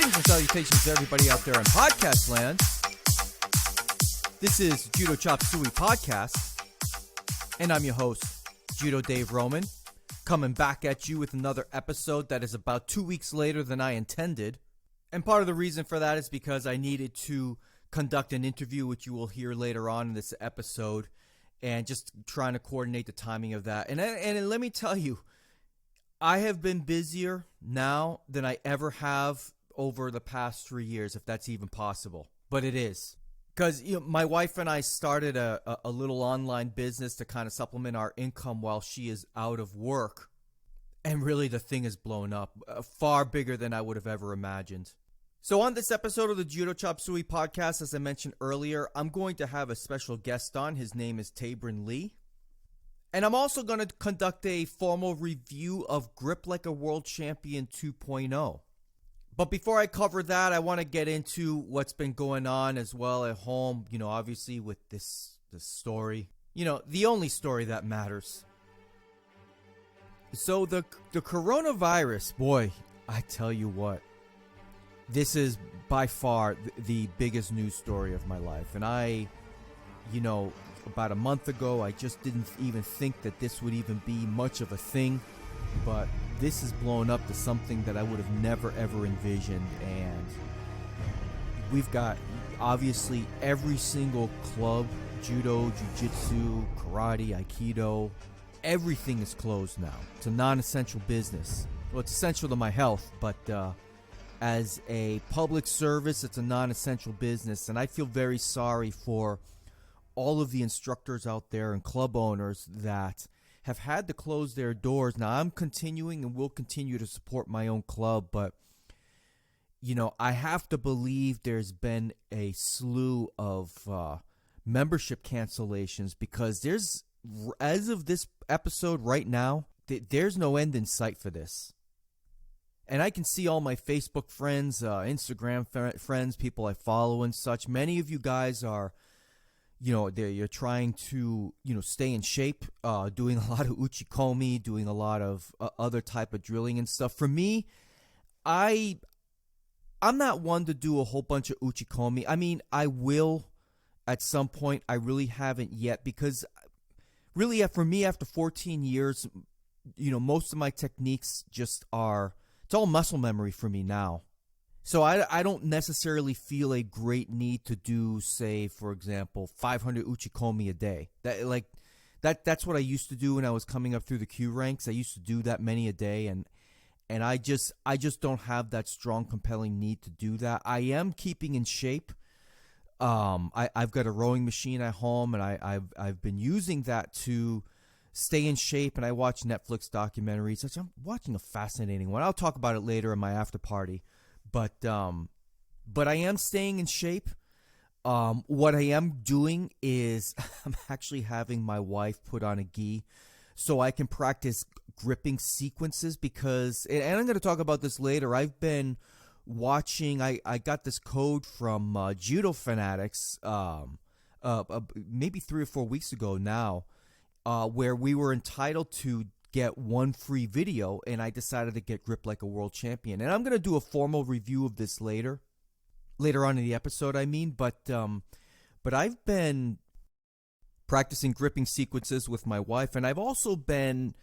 Greetings and salutations to everybody out there in podcast land. This is Judo Chop Suey Podcast, and I'm your host, Judo Dave Roman, coming back at you with another episode that is about 2 weeks later than I intended. And part of the reason for that is because I needed to conduct an interview, which you will hear later on in this episode, and just trying to coordinate the timing of that. And let me tell you, I have been busier now than I ever have over the past 3 years, if that's even possible. But it is. Because my wife and I started a little online business to kind of supplement our income while she is out of work. And really the thing has blown up, far bigger than I would have ever imagined. So on this episode of the Judo Chop Suey Podcast, as I mentioned earlier, I'm going to have a special guest on. His name is Taybren Lee. And I'm also going to conduct a formal review of Grip Like a World Champion 2.0. But before I cover that, I want to get into what's been going on as well at home, obviously with this story. The only story that matters. So the coronavirus, boy, I tell you what, this is by far the biggest news story of my life. And about a month ago, I just didn't even think that this would even be much of a thing. But this has blown up to something that I would have never, ever envisioned. And we've got, obviously, every single club, judo, jiu-jitsu, karate, aikido, everything is closed now. It's a non-essential business. Well, it's essential to my health, but as a public service, it's a non-essential business. And I feel very sorry for all of the instructors out there and club owners that have had to close their doors. Now, I'm continuing and will continue to support my own club, but, I have to believe there's been a slew of membership cancellations because as of this episode right now, there's no end in sight for this. And I can see all my Facebook friends, Instagram friends, people I follow and such. Many of you guys are you're trying to, stay in shape, doing a lot of uchikomi, doing a lot of other type of drilling and stuff. For me, I'm not one to do a whole bunch of uchikomi. I mean, I will at some point. I really haven't yet because really for me, after 14 years, most of my techniques just it's all muscle memory for me now. So I don't necessarily feel a great need to do, say, for example, 500 uchikomi a day. That's what I used to do when I was coming up through the Q ranks. I used to do that many a day, and I just don't have that strong, compelling need to do that. I am keeping in shape. I've got a rowing machine at home, and I've been using that to stay in shape. And I watch Netflix documentaries. I'm watching a fascinating one. I'll talk about it later in my after party. But I am staying in shape. What I am doing is I'm actually having my wife put on a gi so I can practice gripping sequences because, and I'm going to talk about this later, I've been watching, I got this code from Judo Fanatics maybe 3 or 4 weeks ago now where we were entitled to get one free video, and I decided to get Grip Like a World Champion. And I'm going to do a formal review of this later on in the episode, but I've been practicing gripping sequences with my wife, and I've also been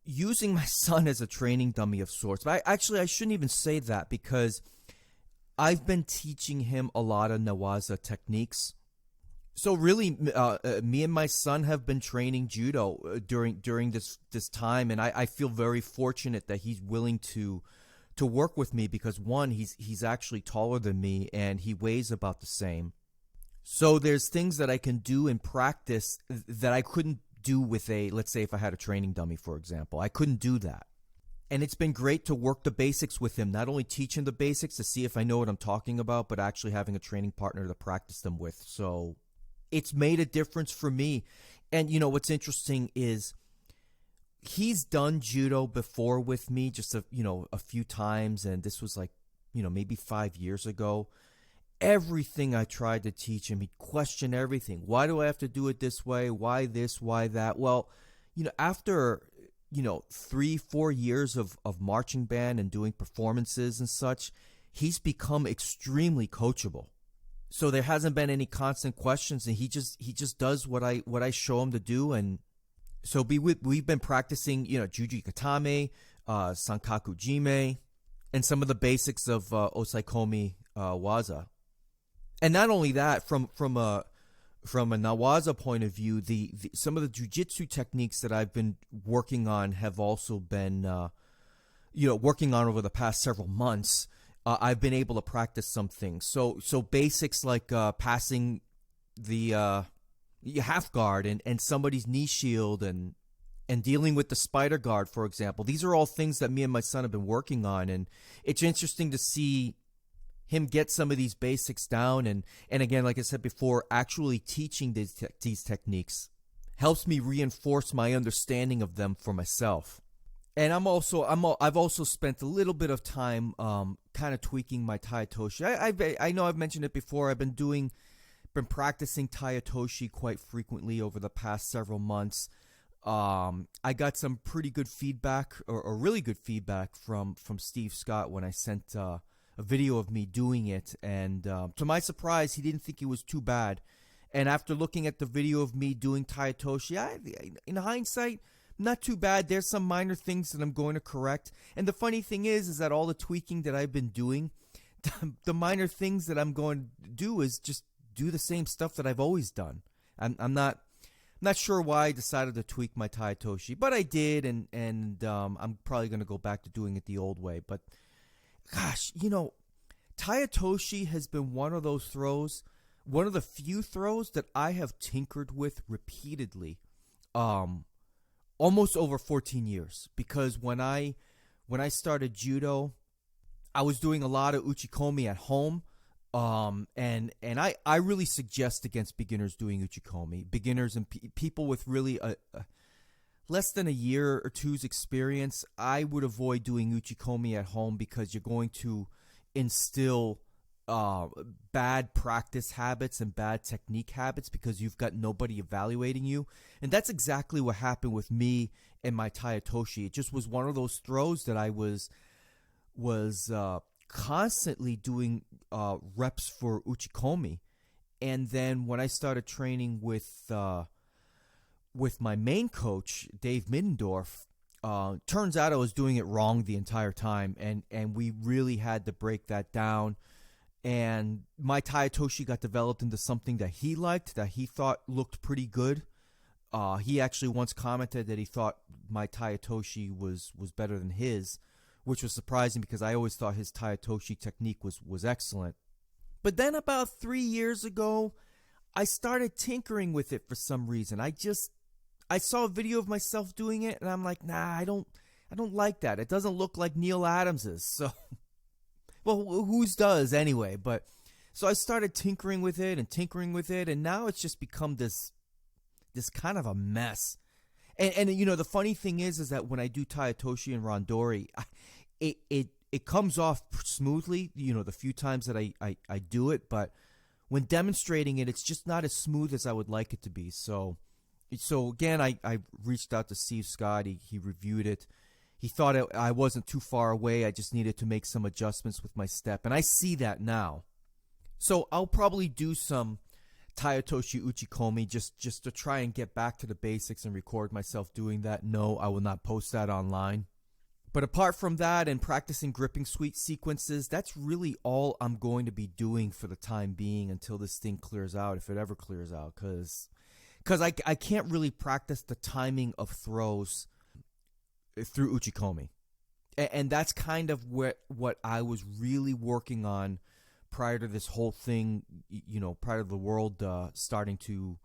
using my son as a training dummy of sorts. But I shouldn't even say that because I've been teaching him a lot of Nawaza techniques. So really, me and my son have been training judo during this time, and I feel very fortunate that he's willing to work with me because, one, he's actually taller than me, and he weighs about the same. So there's things that I can do in practice that I couldn't do with let's say if I had a training dummy, for example. I couldn't do that. And it's been great to work the basics with him, not only teach him the basics to see if I know what I'm talking about, but actually having a training partner to practice them with. So it's made a difference for me. And, what's interesting is he's done judo before with me just a few times. And this was maybe 5 years ago. Everything I tried to teach him, he'd question everything. Why do I have to do it this way? Why this? Why that? Well, after 3-4 years of marching band and doing performances and such, he's become extremely coachable. So there hasn't been any constant questions, and he just does what I show him to do. And so we've been practicing, Juji Katame, Sankaku Jime, and some of the basics of Osaikomi Waza. And not only that, from a Nawaza point of view, the some of the jujitsu techniques that I've been working on have also been, working on over the past several months. I've been able to practice some things. So basics like passing the half guard and somebody's knee shield and dealing with the spider guard, for example. These are all things that me and my son have been working on, and it's interesting to see him get some of these basics down. And again, like I said before, actually teaching these techniques helps me reinforce my understanding of them for myself. And I've also spent a little bit of time kind of tweaking my Tayatoshi. I know I've mentioned it before. I've been practicing Tayatoshi quite frequently over the past several months. I got some pretty good feedback, or really good feedback from Steve Scott when I sent a video of me doing it. And to my surprise, he didn't think it was too bad. And after looking at the video of me doing Tayatoshi, in hindsight, not too bad. There's some minor things that I'm going to correct. And the funny thing is that all the tweaking that I've been doing, the minor things that I'm going to do is just do the same stuff that I've always done. I'm not sure why I decided to tweak my Tayatoshi, but I did, and I'm probably going to go back to doing it the old way. But gosh, Tayatoshi has been one of those throws, one of the few throws that I have tinkered with repeatedly. Almost over 14 years, because when I started judo, I was doing a lot of uchikomi at home, and I really suggest against beginners doing uchikomi. Beginners and people with really less than a year or two's experience, I would avoid doing uchikomi at home, because you're going to instill bad practice habits and bad technique habits because you've got nobody evaluating you. And that's exactly what happened with me and my Tayatoshi. It just was one of those throws that I was constantly doing reps for uchikomi. And then when I started training with my main coach, Dave Middendorf, turns out I was doing it wrong the entire time, and we really had to break that down. And my Tayatoshi got developed into something that he liked, that he thought looked pretty good. He actually once commented that he thought my Tayatoshi was better than his, which was surprising because I always thought his Tayatoshi technique was excellent. But then about 3 years ago, I started tinkering with it for some reason. I saw a video of myself doing it, and I'm like, nah, I don't like that. It doesn't look like Neil Adams's. So, well, whose does anyway? But so I started tinkering with it, and now it's just become this kind of a mess. And the funny thing is that when I do Tayatoshi and Randori, it comes off smoothly, the few times that I do it, but when demonstrating it, it's just not as smooth as I would like it to be. So again, I reached out to Steve Scott. He reviewed it. He thought I wasn't too far away. I just needed to make some adjustments with my step, and I see that now. So I'll probably do some Tayatoshi Uchikomi just to try and get back to the basics and record myself doing that. No, I will not post that online. But apart from that and practicing gripping sweep sequences, that's really all I'm going to be doing for the time being until this thing clears out, if it ever clears out, because I can't really practice the timing of throws through Uchikomi. And that's kind of what I was really working on prior to this whole thing, prior to the world starting to,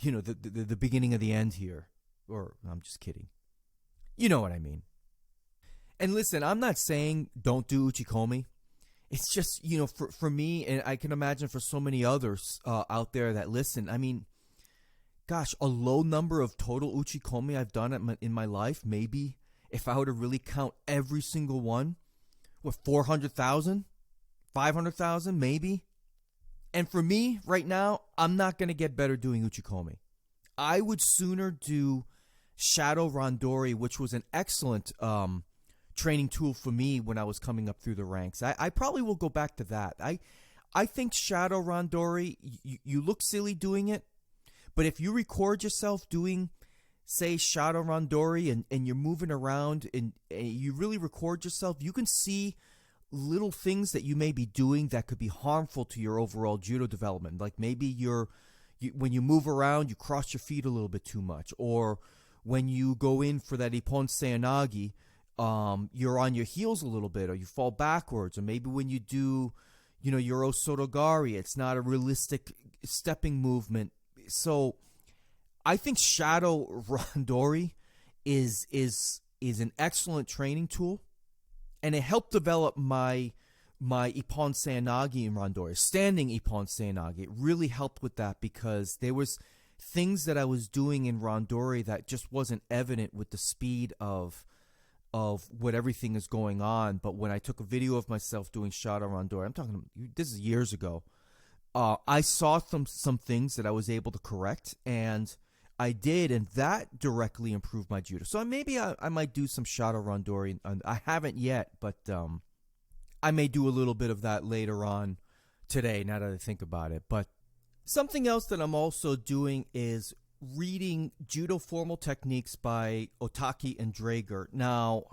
the beginning of the end here. Or, I'm just kidding. You know what I mean. And listen, I'm not saying don't do Uchikomi. It's just, for me, and I can imagine for so many others out there that listen, I mean, gosh, a low number of total Uchikomi I've done in my life, maybe, if I were to really count every single one, 400,000? 500,000, maybe? And for me, right now, I'm not going to get better doing Uchikomi. I would sooner do Shadow Randori, which was an excellent training tool for me when I was coming up through the ranks. I probably will go back to that. I think shadow randori, you look silly doing it, but if you record yourself doing, say, shadow randori and you're moving around and you really record yourself, you can see little things that you may be doing that could be harmful to your overall judo development. Like maybe when you move around, you cross your feet a little bit too much, or when you go in for that ippon seoinage, you're on your heels a little bit, or you fall backwards, or maybe when you do, your osotogari, it's not a realistic stepping movement. So I think shadow randori is an excellent training tool, and it helped develop my ippon seoinage in randori, standing ippon seoinage. It really helped with that because there was things that I was doing in randori that just wasn't evident with the speed of what everything is going on. But when I took a video of myself doing shadow randori, I'm talking, this is years ago, I saw some things that I was able to correct, and I did, and that directly improved my judo. So maybe I might do some shadow randori. I haven't yet, but I may do a little bit of that later on today, now that I think about it. But something else that I'm also doing is reading Judo Formal Techniques by Otaki and Draeger. Now,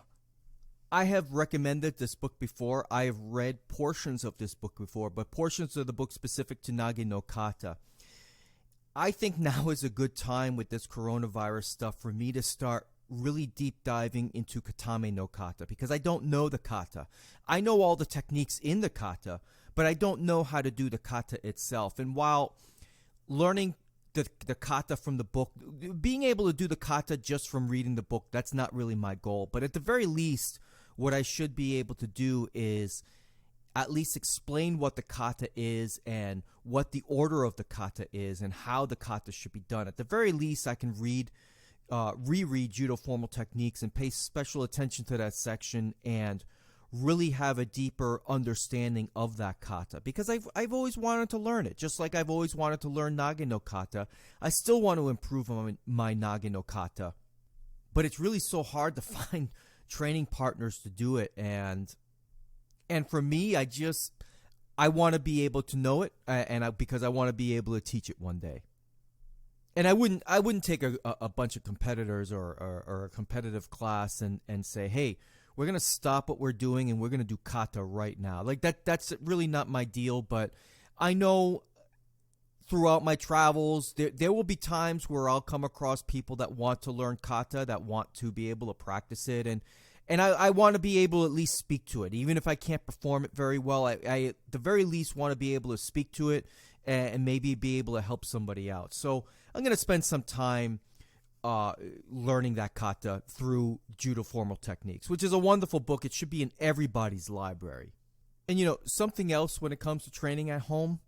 I have recommended this book before. I have read portions of this book before, but portions of the book specific to Nage no Kata. I think now is a good time with this coronavirus stuff for me to start really deep diving into Katame no Kata, because I don't know the kata. I know all the techniques in the kata, but I don't know how to do the kata itself. And while learning the kata from the book, being able to do the kata just from reading the book, that's not really my goal. But at the very least, what I should be able to do is at least explain what the kata is and what the order of the kata is and how the kata should be done. At the very least, I can reread Judo Formal Techniques and pay special attention to that section and really have a deeper understanding of that kata, because I've always wanted to learn it. Just like I've always wanted to learn Nage no Kata, I still want to improve on my Nage no Kata, but it's really so hard to find training partners to do it. And for me, I want to be able to know it, because I want to be able to teach it one day. And I wouldn't take a bunch of competitors or a competitive class and say, hey, we're going to stop what we're doing and we're going to do kata right now. Like that's really not my deal. But I know throughout my travels, there will be times where I'll come across people that want to learn kata, that want to be able to practice it. And I want to be able to at least speak to it. Even if I can't perform it very well, I at the very least want to be able to speak to it and maybe be able to help somebody out. So I'm going to spend some time learning that kata through Judo Formal Techniques, which is a wonderful book. It should be in everybody's library. And, something else when it comes to training at home,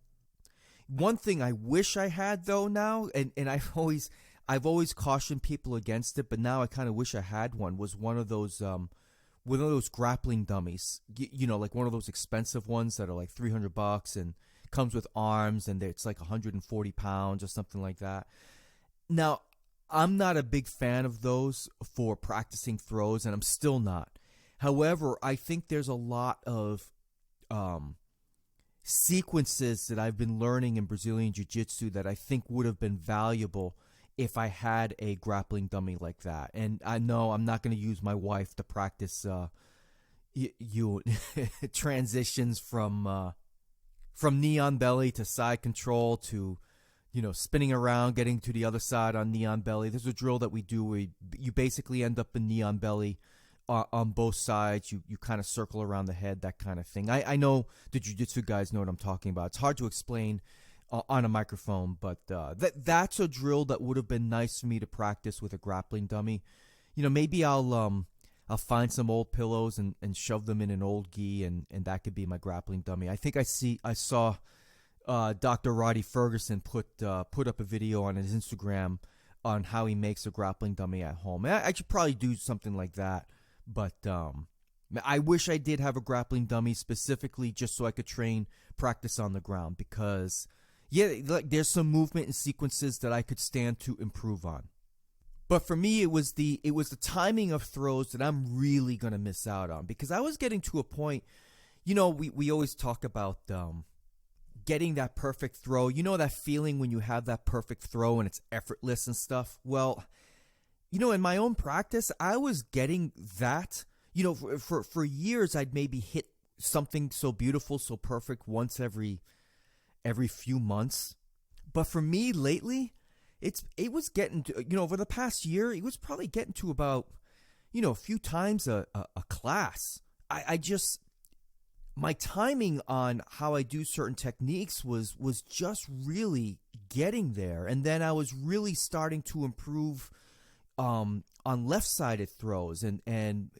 one thing I wish I had, though, now, and I've always cautioned people against it, but now I kind of wish I had one, was one of those grappling dummies, like one of those expensive ones that are like $300 and comes with arms, and it's like 140 pounds or something like that. Now, I'm not a big fan of those for practicing throws, and I'm still not. However, I think there's a lot of sequences that I've been learning in Brazilian Jiu-Jitsu that I think would have been valuable if I had a grappling dummy like that. And I know I'm not going to use my wife to practice transitions from knee on belly to side control to spinning around, getting to the other side on knee on belly. There's a drill that we do where you basically end up in knee on belly on both sides. You kind of circle around the head, that kind of thing. I know the jiu-jitsu guys know what I'm talking about. It's hard to explain on a microphone, but that's a drill that would have been nice for me to practice with a grappling dummy. Maybe I'll find some old pillows and shove them in an old gi, and that could be my grappling dummy. I think I saw Dr. Roddy Ferguson put up a video on his Instagram on how he makes a grappling dummy at home. I should probably do something like that, but I wish I did have a grappling dummy specifically just so I could practice on the ground, because there's some movement and sequences that I could stand to improve on. But for me, it was the timing of throws that I'm really going to miss out on, because I was getting to a point, we always talk about getting that perfect throw. You know that feeling when you have that perfect throw and it's effortless and stuff? Well, in my own practice, I was getting that. For years, I'd maybe hit something so beautiful, so perfect once every few months. But for me lately, it was getting to, over the past year, it was probably getting to about, a few times a class. I just, my timing on how I do certain techniques was just really getting there. And then I was really starting to improve on left-sided throws, and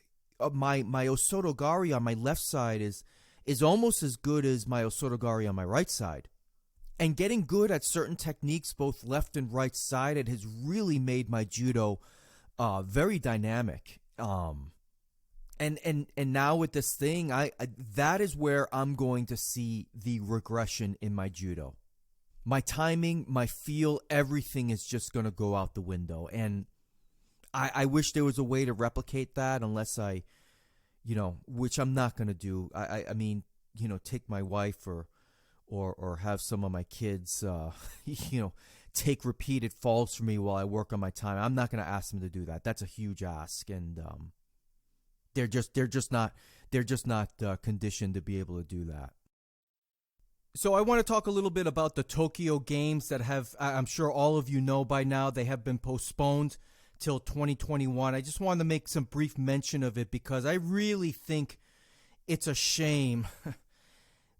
my osotogari on my left side is almost as good as my osotogari on my right side. And getting good at certain techniques, both left and right sided, has really made my judo very dynamic. And now with this thing, that is where I'm going to see the regression in my judo. My timing, my feel, everything is just going to go out the window. And I wish there was a way to replicate that, unless I, which I'm not going to do. I mean, take my wife or have some of my kids, take repeated falls for me while I work on my time. I'm not going to ask them to do that. That's a huge ask, and they're just not conditioned to be able to do that. So I want to talk a little bit about the Tokyo Games that have, I'm sure all of you know by now, they have been postponed till 2021. I just wanted to make some brief mention of it, because I really think it's a shame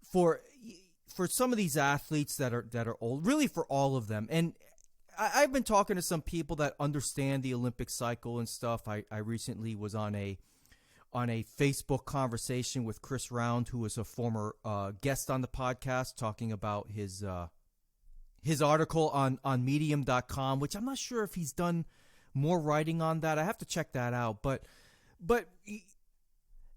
for some of these athletes that are old, really for all of them. And I've been talking to some people that understand the Olympic cycle and stuff. I recently was on a Facebook conversation with Chris Round, who was a former guest on the podcast, talking about his article on medium.com, which I'm not sure if he's done more writing on that. I have to check that out. But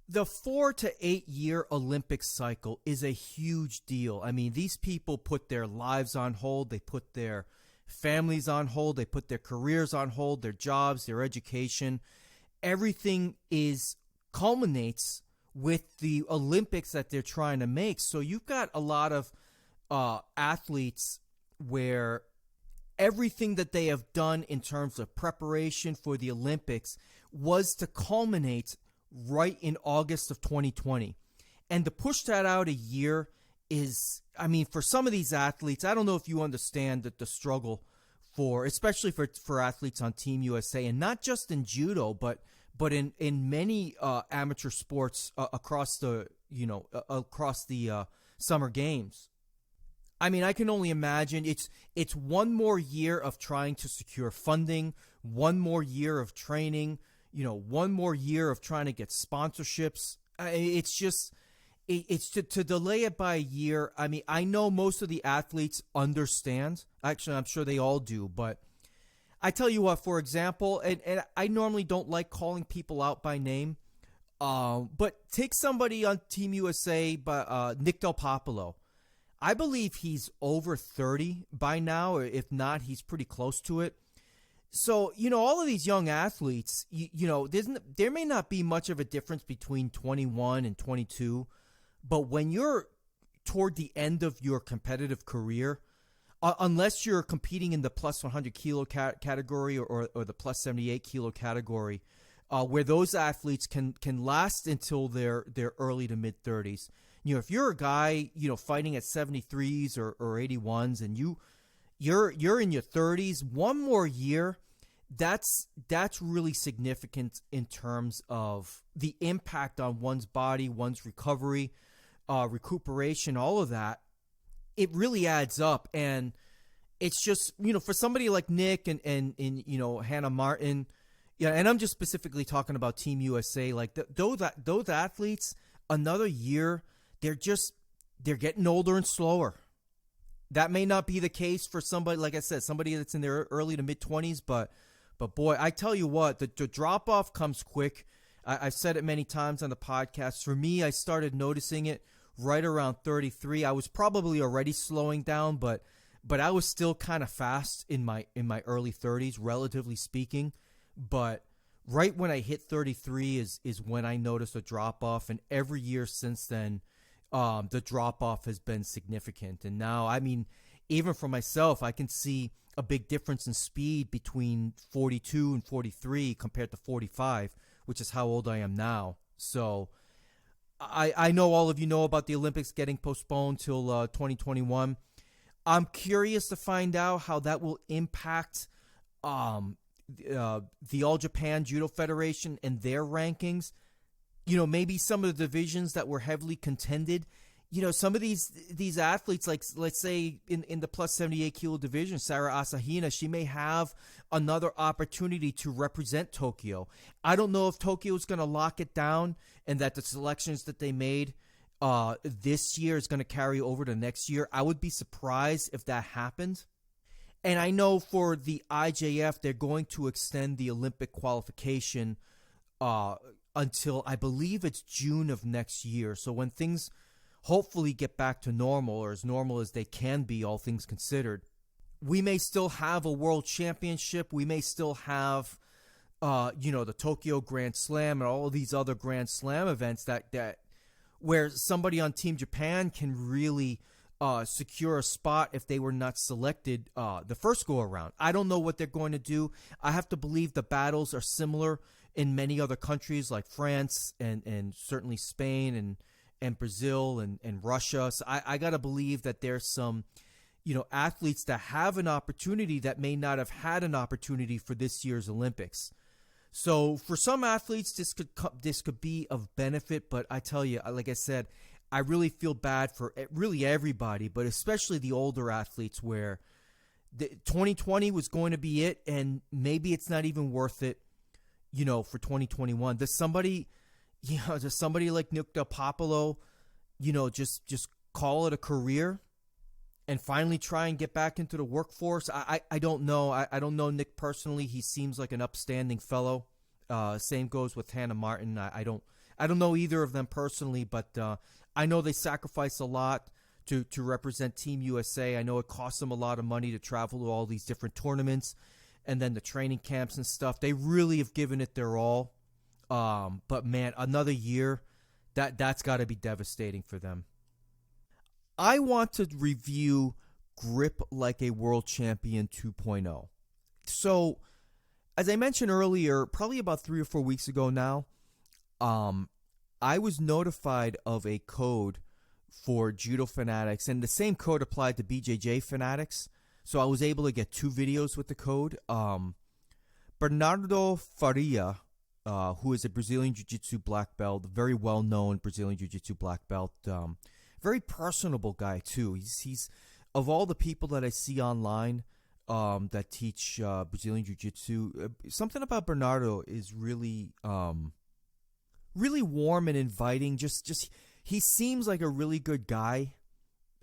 the 4 to 8 year Olympic cycle is a huge deal. I mean, these people put their lives on hold. They put their families on hold. They put their careers on hold, their jobs, their education. Everything culminates with the Olympics that they're trying to make. So you've got a lot of athletes where everything that they have done in terms of preparation for the Olympics was to culminate right in August of 2020. And to push that out a year is, I mean, for some of these athletes, I don't know if you understand that the struggle especially for athletes on Team USA, and not just in judo, but in many amateur sports across the summer games. I mean, I can only imagine it's one more year of trying to secure funding, one more year of training, one more year of trying to get sponsorships. It's to delay it by a year. I mean, I know most of the athletes understand. Actually, I'm sure they all do. But I tell you what, for example, and I normally don't like calling people out by name, but take somebody on Team USA, Nick Del Popolo. I believe he's over 30 by now, or if not, he's pretty close to it. So, all of these young athletes, there may not be much of a difference between 21 and 22, but when you're toward the end of your competitive career, unless you're competing in the plus 100 kilo category or the plus 78 kilo category, where those athletes can last until their early to mid 30s. If you're a guy, fighting at 73s or 81s, and you're in your 30s, one more year, that's really significant in terms of the impact on one's body, one's recovery, recuperation, all of that. It really adds up. And it's just, for somebody like Nick and Hannah Martin, and I'm just specifically talking about Team USA, like those athletes, another year, they're getting older and slower. That may not be the case for somebody, like I said, somebody that's in their early to mid 20s, but boy, I tell you what, the drop off comes quick. I've said it many times on the podcast. For me, I started noticing it right around 33. I was probably already slowing down, but but I was still kind of fast in my early 30s, relatively speaking. But right when I hit 33 is when I noticed a drop off, and every year since then, the drop off has been significant. And now, I mean, even for myself, I can see a big difference in speed between 42 and 43 compared to 45, which is how old I am now. So I know all of you know about the Olympics getting postponed till 2021. I'm curious to find out how that will impact the All Japan Judo Federation and their rankings. You know, maybe some of the divisions that were heavily contended. You know, some of these athletes, like let's say in the plus 78 kilo division, Sarah Asahina, she may have another opportunity to represent Tokyo. I don't know if Tokyo is going to lock it down and that the selections that they made this year is going to carry over to next year. I would be surprised if that happened. And I know for the IJF, they're going to extend the Olympic qualification until I believe it's June of next year. So when things hopefully get back to normal, or as normal as they can be, all things considered, we may still have a world championship. We may still have, the Tokyo Grand Slam and all of these other Grand Slam events that where somebody on Team Japan can really secure a spot if they were not selected the first go around. I don't know what they're going to do. I have to believe the battles are similar in many other countries like France and certainly Spain and Brazil and Russia. So I got to believe that there's some, athletes that have an opportunity that may not have had an opportunity for this year's Olympics. So for some athletes, this could be of benefit, but I tell you, like I said, I really feel bad for really everybody, but especially the older athletes where 2020 was going to be it, and maybe it's not even worth it, for 2021. Does somebody like Nick Del Popolo, just call it a career and finally try and get back into the workforce? I don't know. I don't know Nick personally. He seems like an upstanding fellow. Same goes with Hannah Martin. I don't know either of them personally, but I know they sacrifice a lot to represent Team USA. I know it costs them a lot of money to travel to all these different tournaments and then the training camps and stuff. They really have given it their all. But man, another year, that's got to be devastating for them. I want to review Grip Like a World Champion 2.0. So, as I mentioned earlier, probably about 3 or 4 weeks ago now, I was notified of a code for Judo Fanatics, and the same code applied to BJJ Fanatics. So I was able to get 2 videos with the code. Bernardo Faria, who is a Brazilian Jiu-Jitsu black belt, very well-known Brazilian Jiu-Jitsu black belt, very personable guy too. He's of all the people that I see online that teach Brazilian Jiu-Jitsu, something about Bernardo is really really warm and inviting. Just he seems like a really good guy,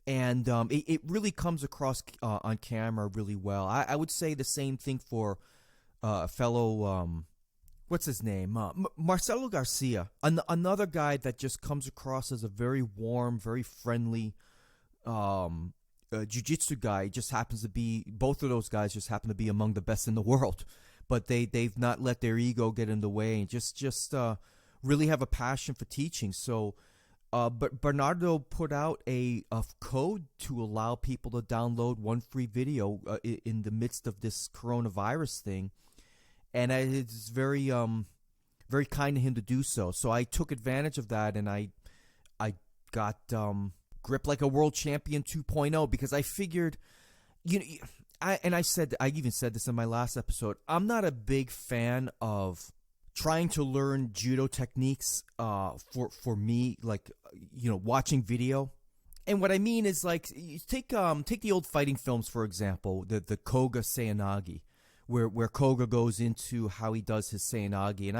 and it really comes across on camera really well. I would say the same thing for a fellow, what's his name? Marcelo Garcia, another guy that just comes across as a very warm, very friendly jiu-jitsu guy. Just happens to be, both of those guys just happen to be among the best in the world, but they've not let their ego get in the way and just really have a passion for teaching. So but Bernardo put out a code to allow people to download one free video in the midst of this coronavirus thing. And it's very very kind of him to do so. So I took advantage of that, and I got Grip Like a World Champion 2.0 because I figured, I even said this in my last episode, I'm not a big fan of trying to learn judo techniques for me, like, watching video. And what I mean is, like, take the old fighting films, for example, the Koga Seoinage, where Koga goes into how he does his Seoinage. And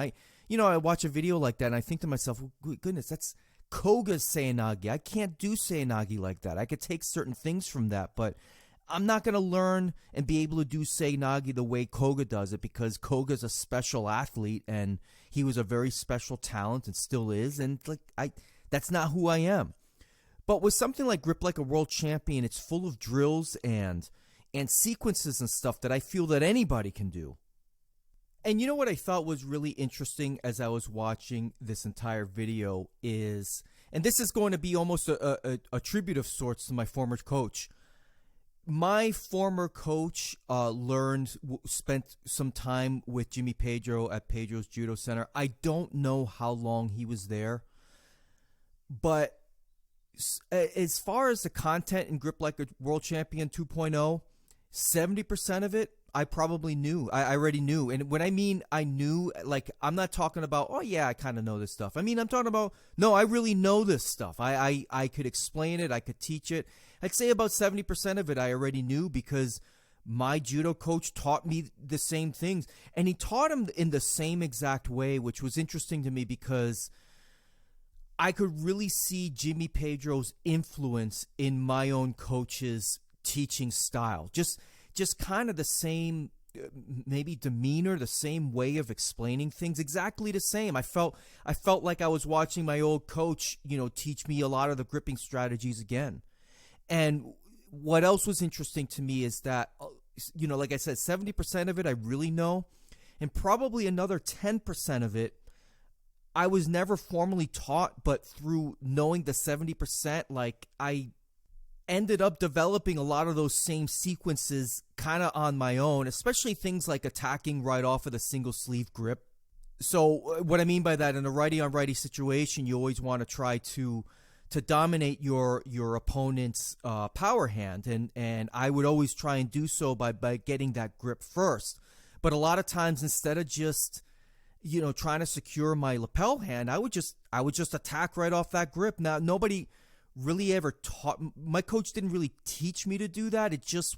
I watch a video like that and I think to myself, oh, goodness, that's Koga's Seoinage. I can't do Seoinage like that. I could take certain things from that, but I'm not going to learn and be able to do Seoinage the way Koga does it, because Koga's a special athlete and he was a very special talent and still is. And that's not who I am. But with something like Grip Like a World Champion, it's full of drills and sequences and stuff that I feel that anybody can do. And you know what I thought was really interesting as I was watching this entire video is, and this is going to be almost a tribute of sorts to my former coach. My former coach spent some time with Jimmy Pedro at Pedro's Judo Center. I don't know how long he was there, but as far as the content in Grip Like a World Champion 2.0, 70% of it I probably knew. I already knew. And when I mean I knew, like, I'm not talking about, oh yeah, I kind of know this stuff. I mean, I'm talking about, no, I really know this stuff. I could explain it. I could teach it. I'd say about 70% of it I already knew because my judo coach taught me the same things. And he taught them in the same exact way, which was interesting to me because I could really see Jimmy Pedro's influence in my own coach's teaching style. Just kind of the same, maybe demeanor, the same way of explaining things, exactly the same. I felt like I was watching my old coach, teach me a lot of the gripping strategies again. And what else was interesting to me is that, like I said, 70% of it I really know, and probably another 10% of it I was never formally taught, but through knowing the 70%, like I ended up developing a lot of those same sequences kind of on my own, especially things like attacking right off of the single sleeve grip. So what I mean by that, in a righty on righty situation, you always want to try to dominate your opponent's power hand, and I would always try and do so by getting that grip first. But a lot of times, instead of just trying to secure my lapel hand, I would just attack right off that grip. Now, nobody really ever taught, my coach didn't really teach me to do that. It just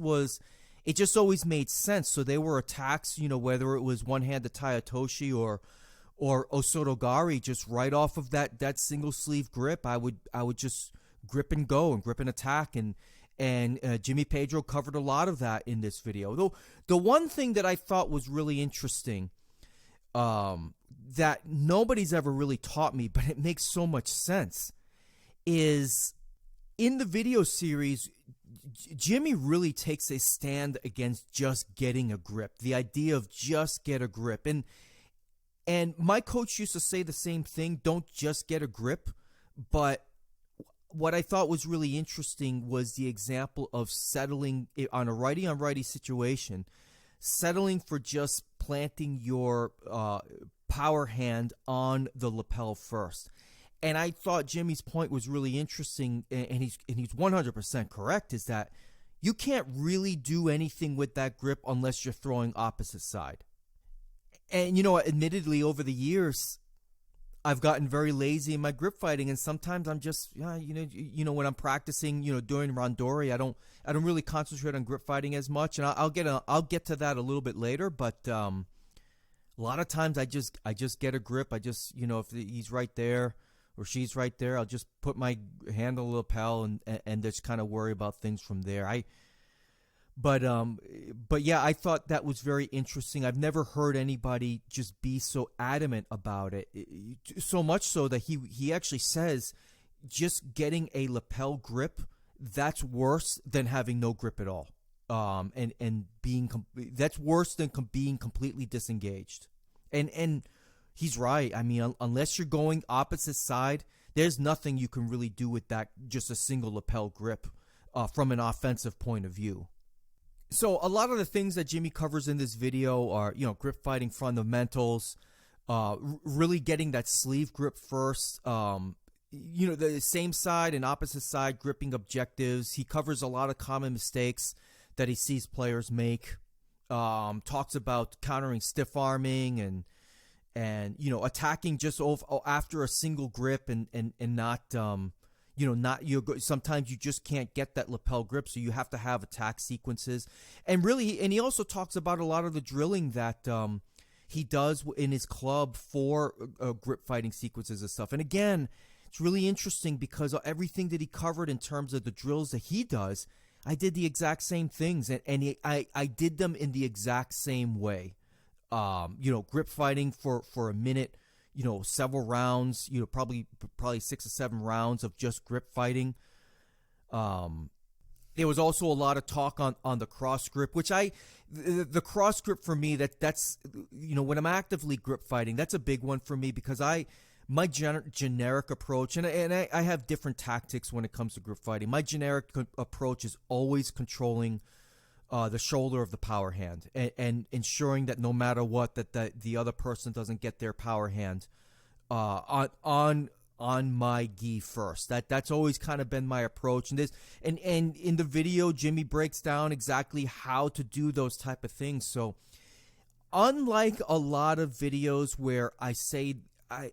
always made sense. So they were attacks, whether it was one-handed Tayatoshi or Osotogari, just right off of that single sleeve grip. I would just grip and go and grip and attack, and Jimmy Pedro covered a lot of that in this video. Though the one thing that I thought was really interesting, that nobody's ever really taught me, but it makes so much sense, is in the video series, Jimmy really takes a stand against just getting a grip. The idea of just get a grip. And my coach used to say the same thing, don't just get a grip. But what I thought was really interesting was the example of settling on a righty on righty situation, settling for just planting your power hand on the lapel first. And I thought Jimmy's point was really interesting, and he's 100% correct, is that you can't really do anything with that grip unless you're throwing opposite side. And, admittedly, over the years, I've gotten very lazy in my grip fighting, and sometimes I'm just, when I'm practicing, during randori, I don't really concentrate on grip fighting as much, and I'll get to that a little bit later. But a lot of times I just get a grip. I just, if he's right there or she's right there, I'll just put my hand on the lapel and just kind of worry about things from there. But yeah, I thought that was very interesting. I've never heard anybody just be so adamant about it. So much so that he actually says just getting a lapel grip, that's worse than having no grip at all. And that's worse than being completely disengaged. And he's right. I mean, unless you're going opposite side, there's nothing you can really do with that, just a single lapel grip from an offensive point of view. So a lot of the things that Jimmy covers in this video are, grip fighting fundamentals, really getting that sleeve grip first, the same side and opposite side gripping objectives. He covers a lot of common mistakes that he sees players make, talks about countering stiff arming and attacking just after a single grip and not, sometimes you just can't get that lapel grip, so you have to have attack sequences. And he also talks about a lot of the drilling that he does in his club for grip fighting sequences and stuff. And again, it's really interesting because everything that he covered in terms of the drills that he does, I did the exact same things, and I did them in the exact same way. Grip fighting for a minute, several rounds, probably 6 or 7 rounds of just grip fighting. There was also a lot of talk on the cross grip, which the cross grip for me, that's when I'm actively grip fighting, that's a big one for me because my generic approach, and I have different tactics when it comes to grip fighting. My generic approach is always controlling the shoulder of the power hand and ensuring that no matter what, that the other person doesn't get their power hand on my gi first. That's always kind of been my approach. And in the video, Jimmy breaks down exactly how to do those type of things. So unlike a lot of videos where I say I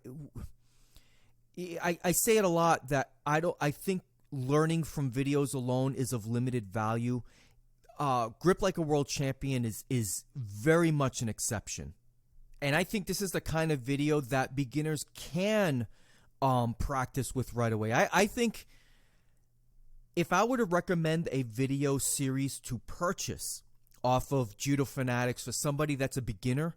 say it a lot that I think learning from videos alone is of limited value. Grip Like a World Champion is very much an exception. And I think this is the kind of video that beginners can practice with right away. I think if I were to recommend a video series to purchase off of Judo Fanatics for somebody that's a beginner,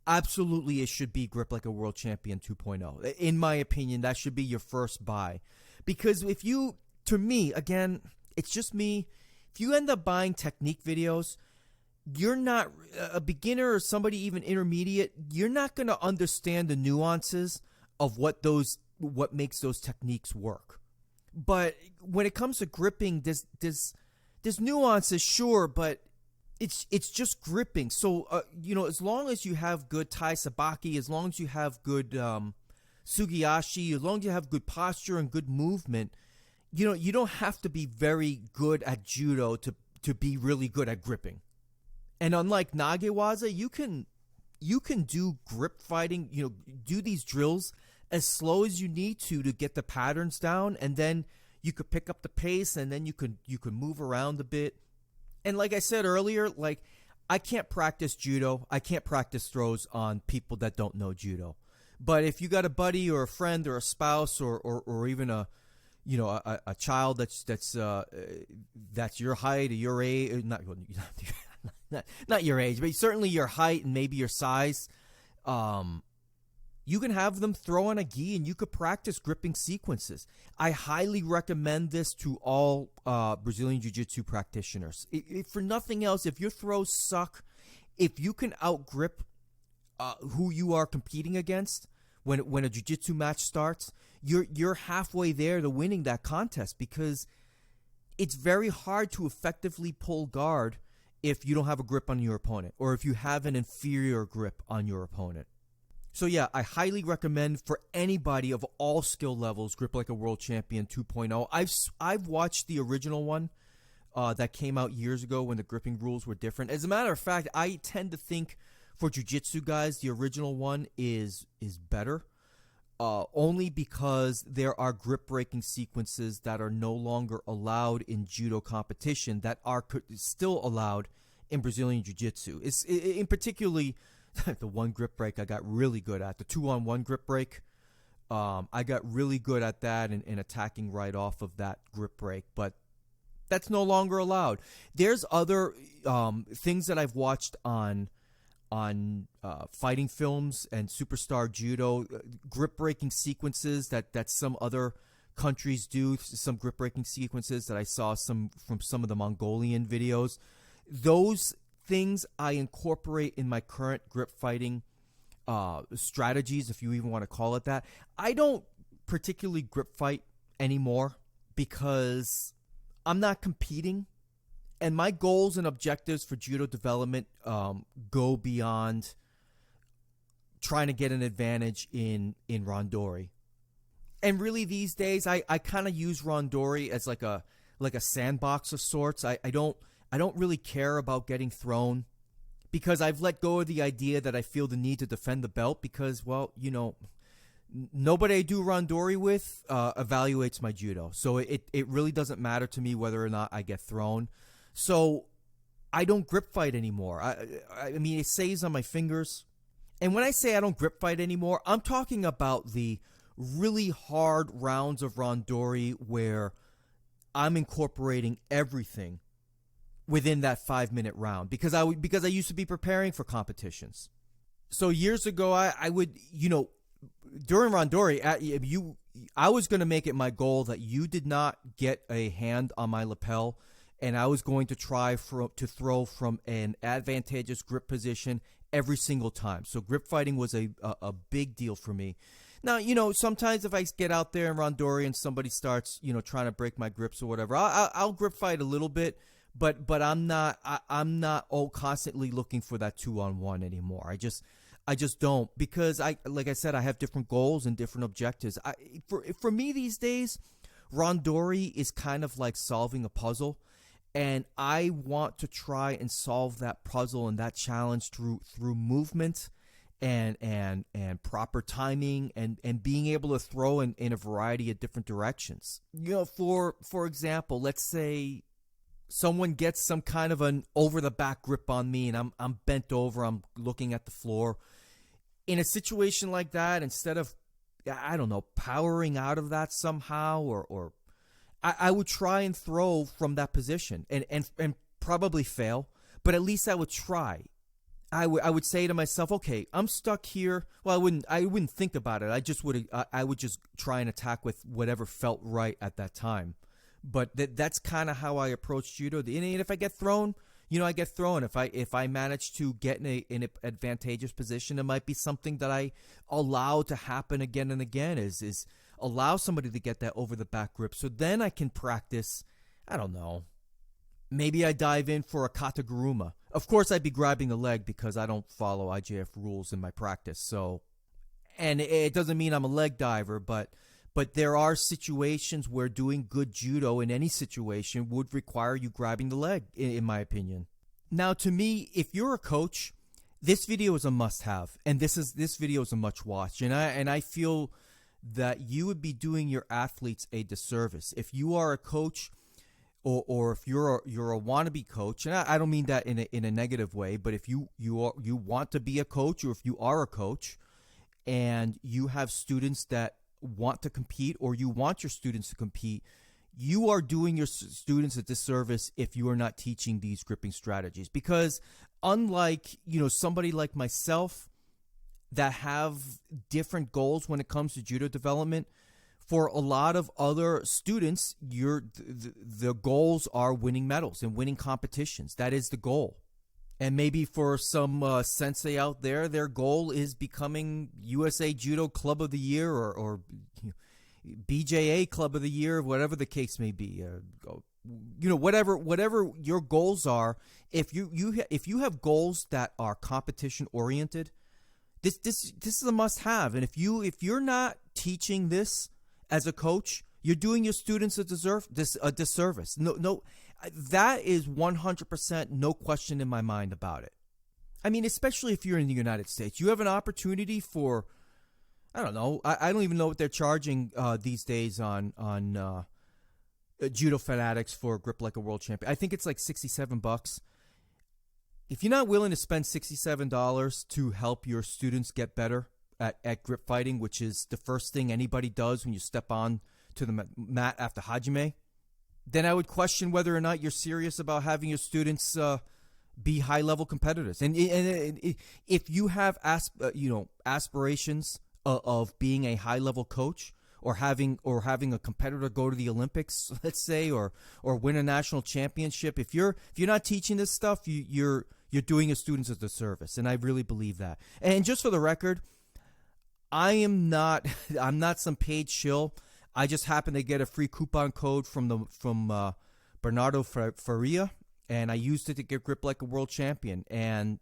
absolutely it should be Grip Like a World Champion 2.0. In my opinion, that should be your first buy. Because to me, again, it's just me, if you end up buying technique videos, you're not a beginner or somebody even intermediate, you're not going to understand the nuances of what makes those techniques work. But when it comes to gripping, there's nuances, sure, but it's just gripping. So as long as you have good tai sabaki, as long as you have good sugiyashi, as long as you have good posture and good movement, you don't have to be very good at judo to be really good at gripping. And unlike nagewaza, you can do grip fighting, do these drills as slow as you need to get the patterns down, and then you could pick up the pace, and then you could move around a bit. And like I said earlier, like I can't practice judo, I can't practice throws on people that don't know judo. But if you got a buddy or a friend or a spouse or even a child that's your height or your age, not your age, but certainly your height and maybe your size, you can have them throw on a gi and you could practice gripping sequences. I highly recommend this to all Brazilian Jiu-Jitsu practitioners. For nothing else, if your throws suck, if you can out-grip who you are competing against when a Jiu-Jitsu match starts, you're halfway there to winning that contest, because it's very hard to effectively pull guard if you don't have a grip on your opponent or if you have an inferior grip on your opponent. So yeah, I highly recommend for anybody of all skill levels, Grip Like a World Champion 2.0. I've watched the original one that came out years ago when the gripping rules were different. As a matter of fact, I tend to think for jiu-jitsu guys, the original one is better, only because there are grip breaking sequences that are no longer allowed in judo competition that are still allowed in Brazilian jiu-jitsu. It's in particularly the one grip break I got really good at, the 2-on-1 grip break. I got really good at that and attacking right off of that grip break, but that's no longer allowed. There's other things that I've watched on fighting films and superstar judo, grip breaking sequences that some other countries do, some grip breaking sequences that I saw from some of the Mongolian videos. Those things I incorporate in my current grip fighting strategies, if you even want to call it that. I don't particularly grip fight anymore because I'm not competing, and my goals and objectives for judo development go beyond trying to get an advantage in randori. And really these days I kind of use randori as like a sandbox of sorts. I don't really care about getting thrown, because I've let go of the idea that I feel the need to defend the belt, because, well, nobody I do randori with evaluates my judo. So it really doesn't matter to me whether or not I get thrown. So I don't grip fight anymore. I mean, it saves on my fingers. And when I say I don't grip fight anymore, I'm talking about the really hard rounds of randori where I'm incorporating everything within that 5-minute round, because I used to be preparing for competitions. So years ago, I would, during randori, I was going to make it my goal that you did not get a hand on my lapel, and I was going to try to throw from an advantageous grip position every single time. So grip fighting was a big deal for me. Now, sometimes if I get out there in Randori and somebody starts, trying to break my grips or whatever, I'll grip fight a little bit, but I'm not constantly looking for that 2-on-1 anymore. I just don't, because like I said, I have different goals and different objectives. For me these days, Randori is kind of like solving a puzzle, and I want to try and solve that puzzle and that challenge through movement and proper timing and being able to throw in a variety of different directions. For example, let's say someone gets some kind of an over-the-back grip on me, and I'm bent over, I'm looking at the floor. In a situation like that, instead of, I don't know, powering out of that somehow, or I would try and throw from that position and probably fail, but at least I would try. I would say to myself, okay, I'm stuck here. Well, I wouldn't think about it. I would just try and attack with whatever felt right at that time. But that's kind of how I approach judo. And if I get thrown, I get thrown. If I manage to get in an advantageous position, it might be something that I allow to happen again and again. Is allow somebody to get that over the back grip. So then I can practice. I don't know. Maybe I dive in for a kataguruma. Of course, I'd be grabbing the leg because I don't follow IJF rules in my practice. So, and it doesn't mean I'm a leg diver, but there are situations where doing good judo in any situation would require you grabbing the leg, in my opinion. Now, to me, if you're a coach, this video is a must-have, and this video is a much-watch, and I feel that you would be doing your athletes a disservice if you are a coach. Or if you're a wannabe coach, and I don't mean that in a negative way, but if you want to be a coach, or if you are a coach, and you have students that want to compete, or you want your students to compete, you are doing your students a disservice if you are not teaching these gripping strategies. Because unlike somebody like myself that have different goals when it comes to judo development, for a lot of other students, the goals are winning medals and winning competitions. That is the goal. And maybe for some sensei out there, their goal is becoming USA Judo Club of the Year or BJA Club of the Year, whatever the case may be. Whatever your goals are. If you have goals that are competition oriented, this is a must-have. And if you're not teaching this as a coach, you're doing your students a disservice. No, that is 100% no question in my mind about it. I mean, especially if you're in the United States, you have an opportunity for, I don't know, I don't even know what they're charging these days on Judo Fanatics for Grip Like a World Champion. I think it's like $67. If you're not willing to spend $67 to help your students get better at grip fighting, which is the first thing anybody does when you step on to the mat after Hajime, then I would question whether or not you're serious about having your students be high-level competitors. And if you have aspirations of being a high-level coach, or having a competitor go to the Olympics, let's say, or win a national championship, if you're not teaching this stuff, you're doing your students a disservice, and I really believe that. And just for the record, I'm not some paid shill. I just happened to get a free coupon code from Bernardo Faria, and I used it to get Grip Like a World Champion. And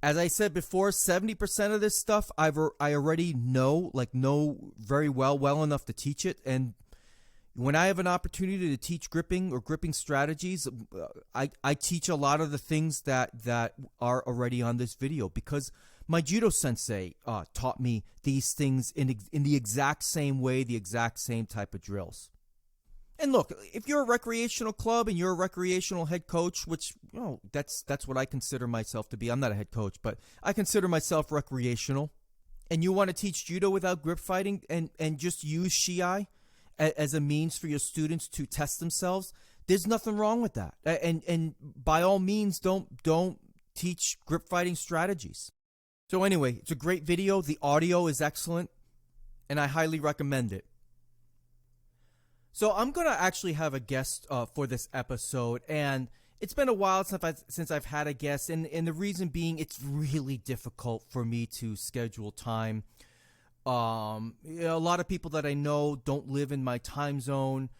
as I said before, 70% of this stuff I already know very well enough to teach it. And when I have an opportunity to teach gripping or gripping strategies, I teach a lot of the things that are already on this video, because my judo sensei taught me these things in the exact same way, the exact same type of drills. And look, if you're a recreational club and you're a recreational head coach, which that's what I consider myself to be. I'm not a head coach, but I consider myself recreational. And you want to teach judo without grip fighting and just use shiai as a means for your students to test themselves, there's nothing wrong with that. And by all means, don't teach grip fighting strategies. So anyway, it's a great video. The audio is excellent, and I highly recommend it. So I'm going to actually have a guest for this episode, and it's been a while since I've had a guest, and the reason being it's really difficult for me to schedule time. A lot of people that I know don't live in my time zone,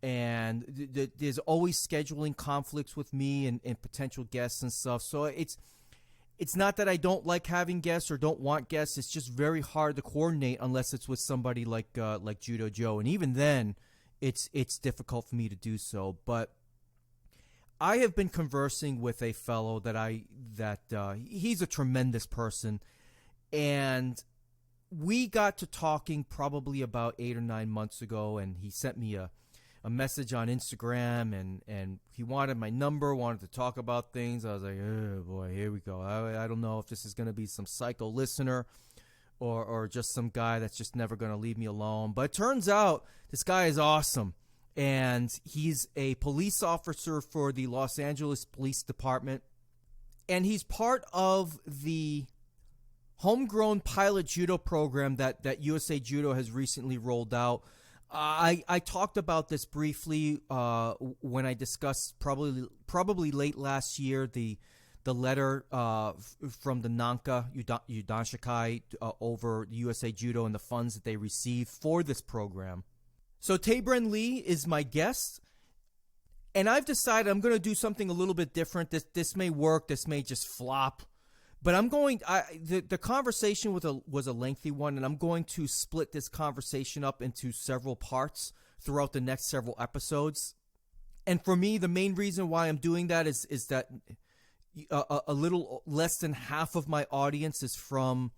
and there's always scheduling conflicts with me and potential guests and stuff. So it's not that I don't like having guests or don't want guests. It's just very hard to coordinate unless it's with somebody like Judo Joe, and even then, it's difficult for me to do so. But I have been conversing with a fellow that he's a tremendous person, and we got to talking probably about 8 or 9 months ago, and he sent me a message on Instagram, and he wanted my number, wanted to talk about things. I was like, oh boy, here we go. I don't know if this is going to be some psycho listener or just some guy that's just never going to leave me alone. But it turns out this guy is awesome, and he's a police officer for the Los Angeles Police Department, and he's part of the Homegrown pilot judo program that USA Judo has recently rolled out. I talked about this briefly when I discussed probably late last year the letter from the Nanka Yudanshikai over USA Judo and the funds that they received for this program. So Taybren Lee is my guest, and I've decided I'm going to do something a little bit different. This may work, this may just flop, but the conversation was a lengthy one, and I'm going to split this conversation up into several parts throughout the next several episodes. And for me, the main reason why I'm doing that is that a little less than half of my audience is from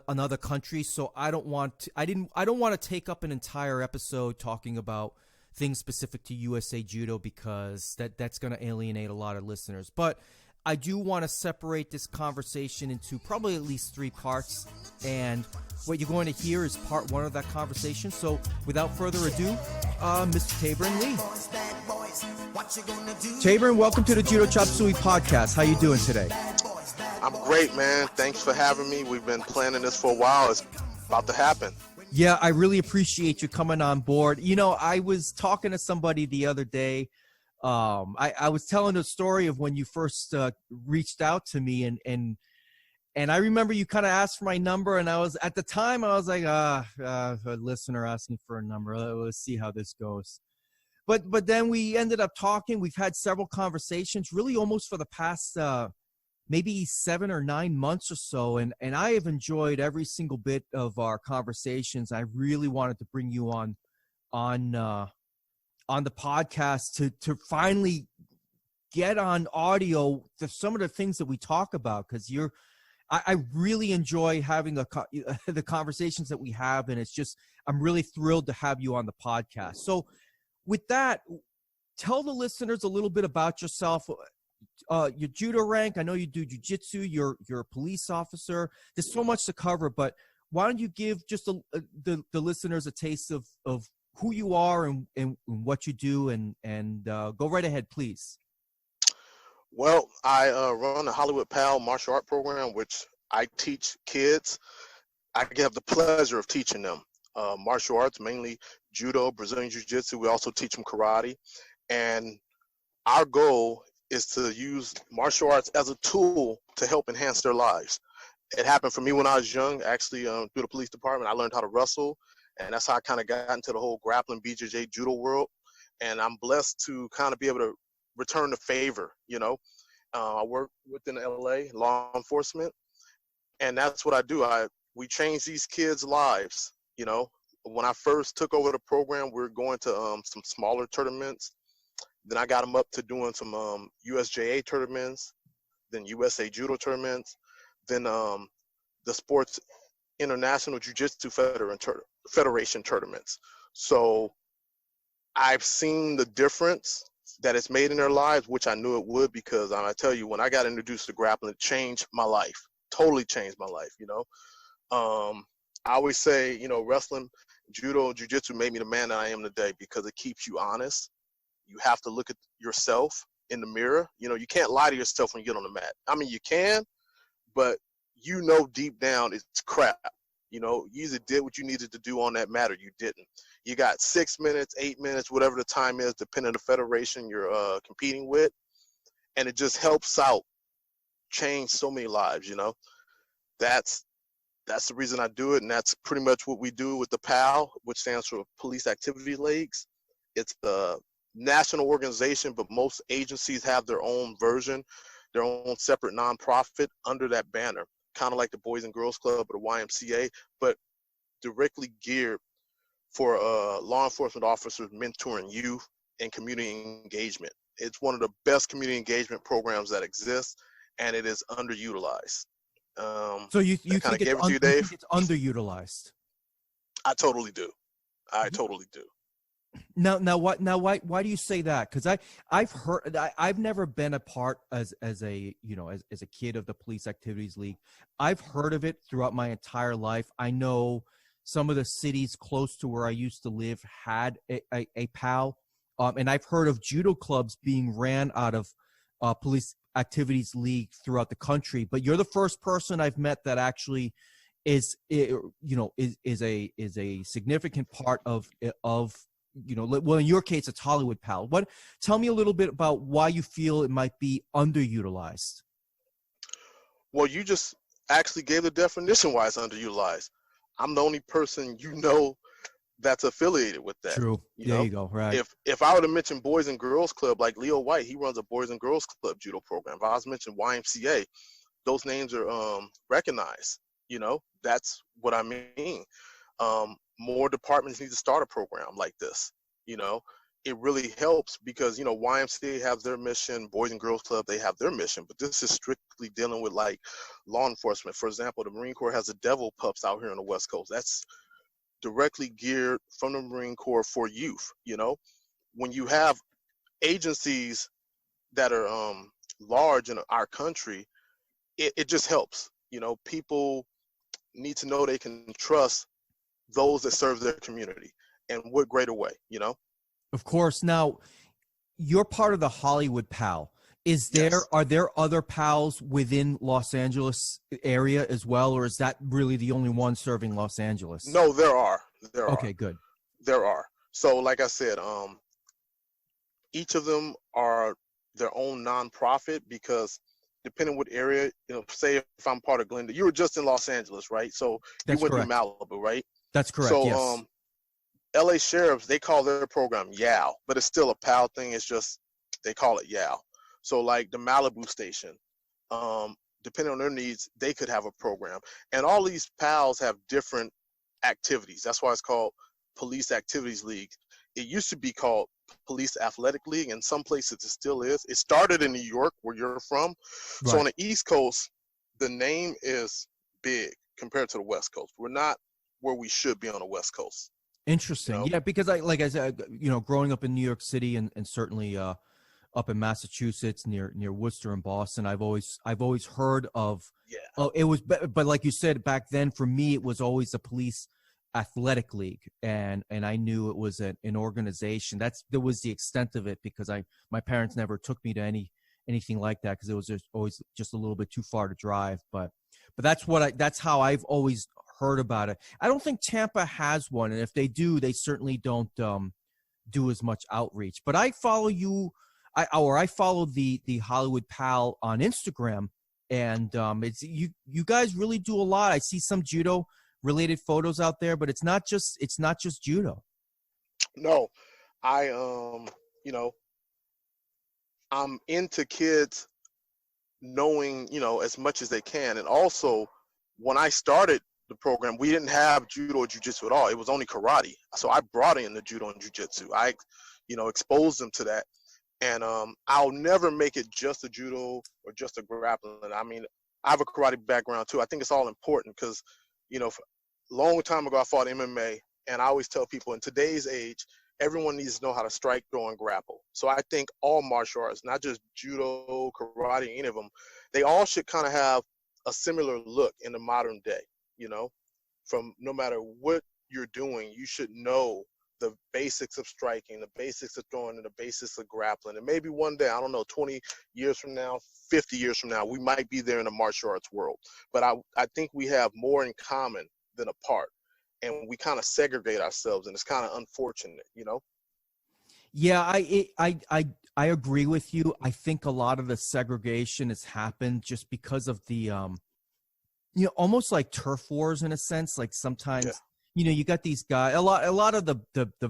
another country, so I don't want to take up an entire episode talking about things specific to USA Judo, because that's going to alienate a lot of listeners. But I do want to separate this conversation into probably at least 3 parts, and what you're going to hear is part 1 of that conversation. So without further ado, Mr. Taybren Lee. Taybren, welcome to the Judo Chop Suey Podcast. How you doing today? I'm great, man. Thanks for having me. We've been planning this for a while. It's about to happen. Yeah, I really appreciate you coming on board. You know, I was talking to somebody the other day. I was telling a story of when you first reached out to me, and I remember you kind of asked for my number, and I was like, a listener asking for a number. Let's see how this goes. But then we ended up talking. We've had several conversations, really almost for the past maybe 7 or 9 months or so, and I have enjoyed every single bit of our conversations. I really wanted to bring you on the podcast to finally get on audio some of the things that we talk about, because I really enjoy having the conversations that we have, and I'm really thrilled to have you on the podcast. So with that, tell the listeners a little bit about yourself, your judo rank. I know you do jiu-jitsu, you're a police officer. There's so much to cover, but why don't you give just the listeners a taste of who you are and what you do, and go right ahead, please. Well, I run the Hollywood PAL martial art program, which I teach kids. I have the pleasure of teaching them martial arts, mainly judo, Brazilian jiu-jitsu. We also teach them karate. And our goal is to use martial arts as a tool to help enhance their lives. It happened for me when I was young, actually, through the police department. I learned how to wrestle, and that's how I kind of got into the whole grappling BJJ judo world. And I'm blessed to kind of be able to return the favor, you know. I work within LA, law enforcement, and that's what I do. We change these kids' lives, you know. When I first took over the program, we were going to some smaller tournaments. Then I got them up to doing some USJA tournaments, then USA Judo tournaments, then the Sports International Jiu-Jitsu Federation tournaments. So I've seen the difference that it's made in their lives, which I knew it would, because I tell you, when I got introduced to grappling, it changed my life, totally changed my life, you know. I always say, you know, wrestling, judo, jiu-jitsu made me the man that I am today, because it keeps you honest. You have to look at yourself in the mirror. You know, you can't lie to yourself when you get on the mat. I mean, you can, but you know deep down it's crap. You know, you either did what you needed to do on that mat or you didn't. You got 6 minutes, 8 minutes, whatever the time is, depending on the federation you're competing with. And it just helps out change so many lives, you know. That's the reason I do it, and that's pretty much what we do with the PAL, which stands for Police Activity Leagues. It's a national organization, but most agencies have their own version, their own separate nonprofit under that banner, kind of like the Boys and Girls Club or the YMCA, but directly geared for law enforcement officers mentoring youth and community engagement. It's one of the best community engagement programs that exists, and it is underutilized. So you think kind of gave it to you, Dave? It's underutilized? I totally do. I totally do. Now, why do you say that? Because I've heard, I've never been a part as a kid of the Police Activities League. I've heard of it throughout my entire life. I know some of the cities close to where I used to live had a PAL, and I've heard of judo clubs being ran out of Police Activities League throughout the country. But you're the first person I've met that actually is a significant part of well, in your case, it's Hollywood PAL. Tell me a little bit about why you feel it might be underutilized. Well, you just actually gave the definition why it's underutilized. I'm the only person that's affiliated with that. True. There you go. Right. If I were to mention Boys and Girls Club, like Leo White, he runs a Boys and Girls Club judo program. If I was mentioning YMCA, those names are recognized. You know, that's what I mean. More departments need to start a program like this. You know, it really helps because, you know, YMCA has their mission, Boys and Girls Club, they have their mission, but this is strictly dealing with like law enforcement. For example, the Marine Corps has the Devil Pups out here on the West Coast. That's directly geared from the Marine Corps for youth. You know, when you have agencies that are large in our country, it just helps. You know, people need to know they can trust those that serve their community, and what greater way, you know? Of course. Now, you're part of the Hollywood PAL. Yes. Are there other PALs within Los Angeles area as well, or is that really the only one serving Los Angeles? No, there are. Okay, good. There are. So, like I said, each of them are their own nonprofit because depending what area, you know, say if I'm part of Glendale, you were just in Los Angeles, right? So That's you went correct. to Malibu, right? That's correct. So, yes. LA Sheriffs, they call their program YAL, but it's still a PAL thing. It's just they call it YAL. So, like the Malibu station, depending on their needs, they could have a program. And all these PALs have different activities. That's why it's called Police Activities League. It used to be called Police Athletic League. In some places, it still is. It started in New York, where you're from. Right. So on the East Coast, the name is big compared to the West Coast. We're not where we should be on the West Coast. Interesting. You know? Yeah, because like I said, you know, growing up in New York City and certainly up in Massachusetts near Worcester and Boston, I've always heard of. Yeah. Oh, it was, but like you said back then, for me, it was always the Police Athletic League, and I knew it was an organization. That was the extent of it because my parents never took me to anything like that because it was just always just a little bit too far to drive. But that's how I've always heard about it. I don't think Tampa has one, and if they do, they certainly don't do as much outreach. But I follow you, I follow the Hollywood PAL on Instagram, and it's you guys really do a lot. I see some judo related photos out there, but it's not just judo. No, I you know, I'm into kids knowing, you know, as much as they can. And also, when I started the program, we didn't have judo or jiu-jitsu at all. It was only karate. So I brought in the judo and jiu-jitsu. I, you know, exposed them to that. And I'll never make it just a judo or just a grappling. I mean, I have a karate background too. I think it's all important because, you know, a long time ago I fought MMA, and I always tell people in today's age, everyone needs to know how to strike, throw, and grapple. So I think all martial arts, not just judo, karate, any of them, they all should kind of have a similar look in the modern day. You know, from no matter what you're doing, you should know the basics of striking, the basics of throwing, and the basics of grappling. And maybe one day, I don't know, 20 years from now, 50 years from now, we might be there in the martial arts world. But I think we have more in common than apart. and we kind of segregate ourselves, and it's kind of unfortunate, you know? Yeah, I agree with you. I think a lot of the segregation has happened just because of the almost like turf wars in a sense. Like sometimes, you got these guys. A lot of the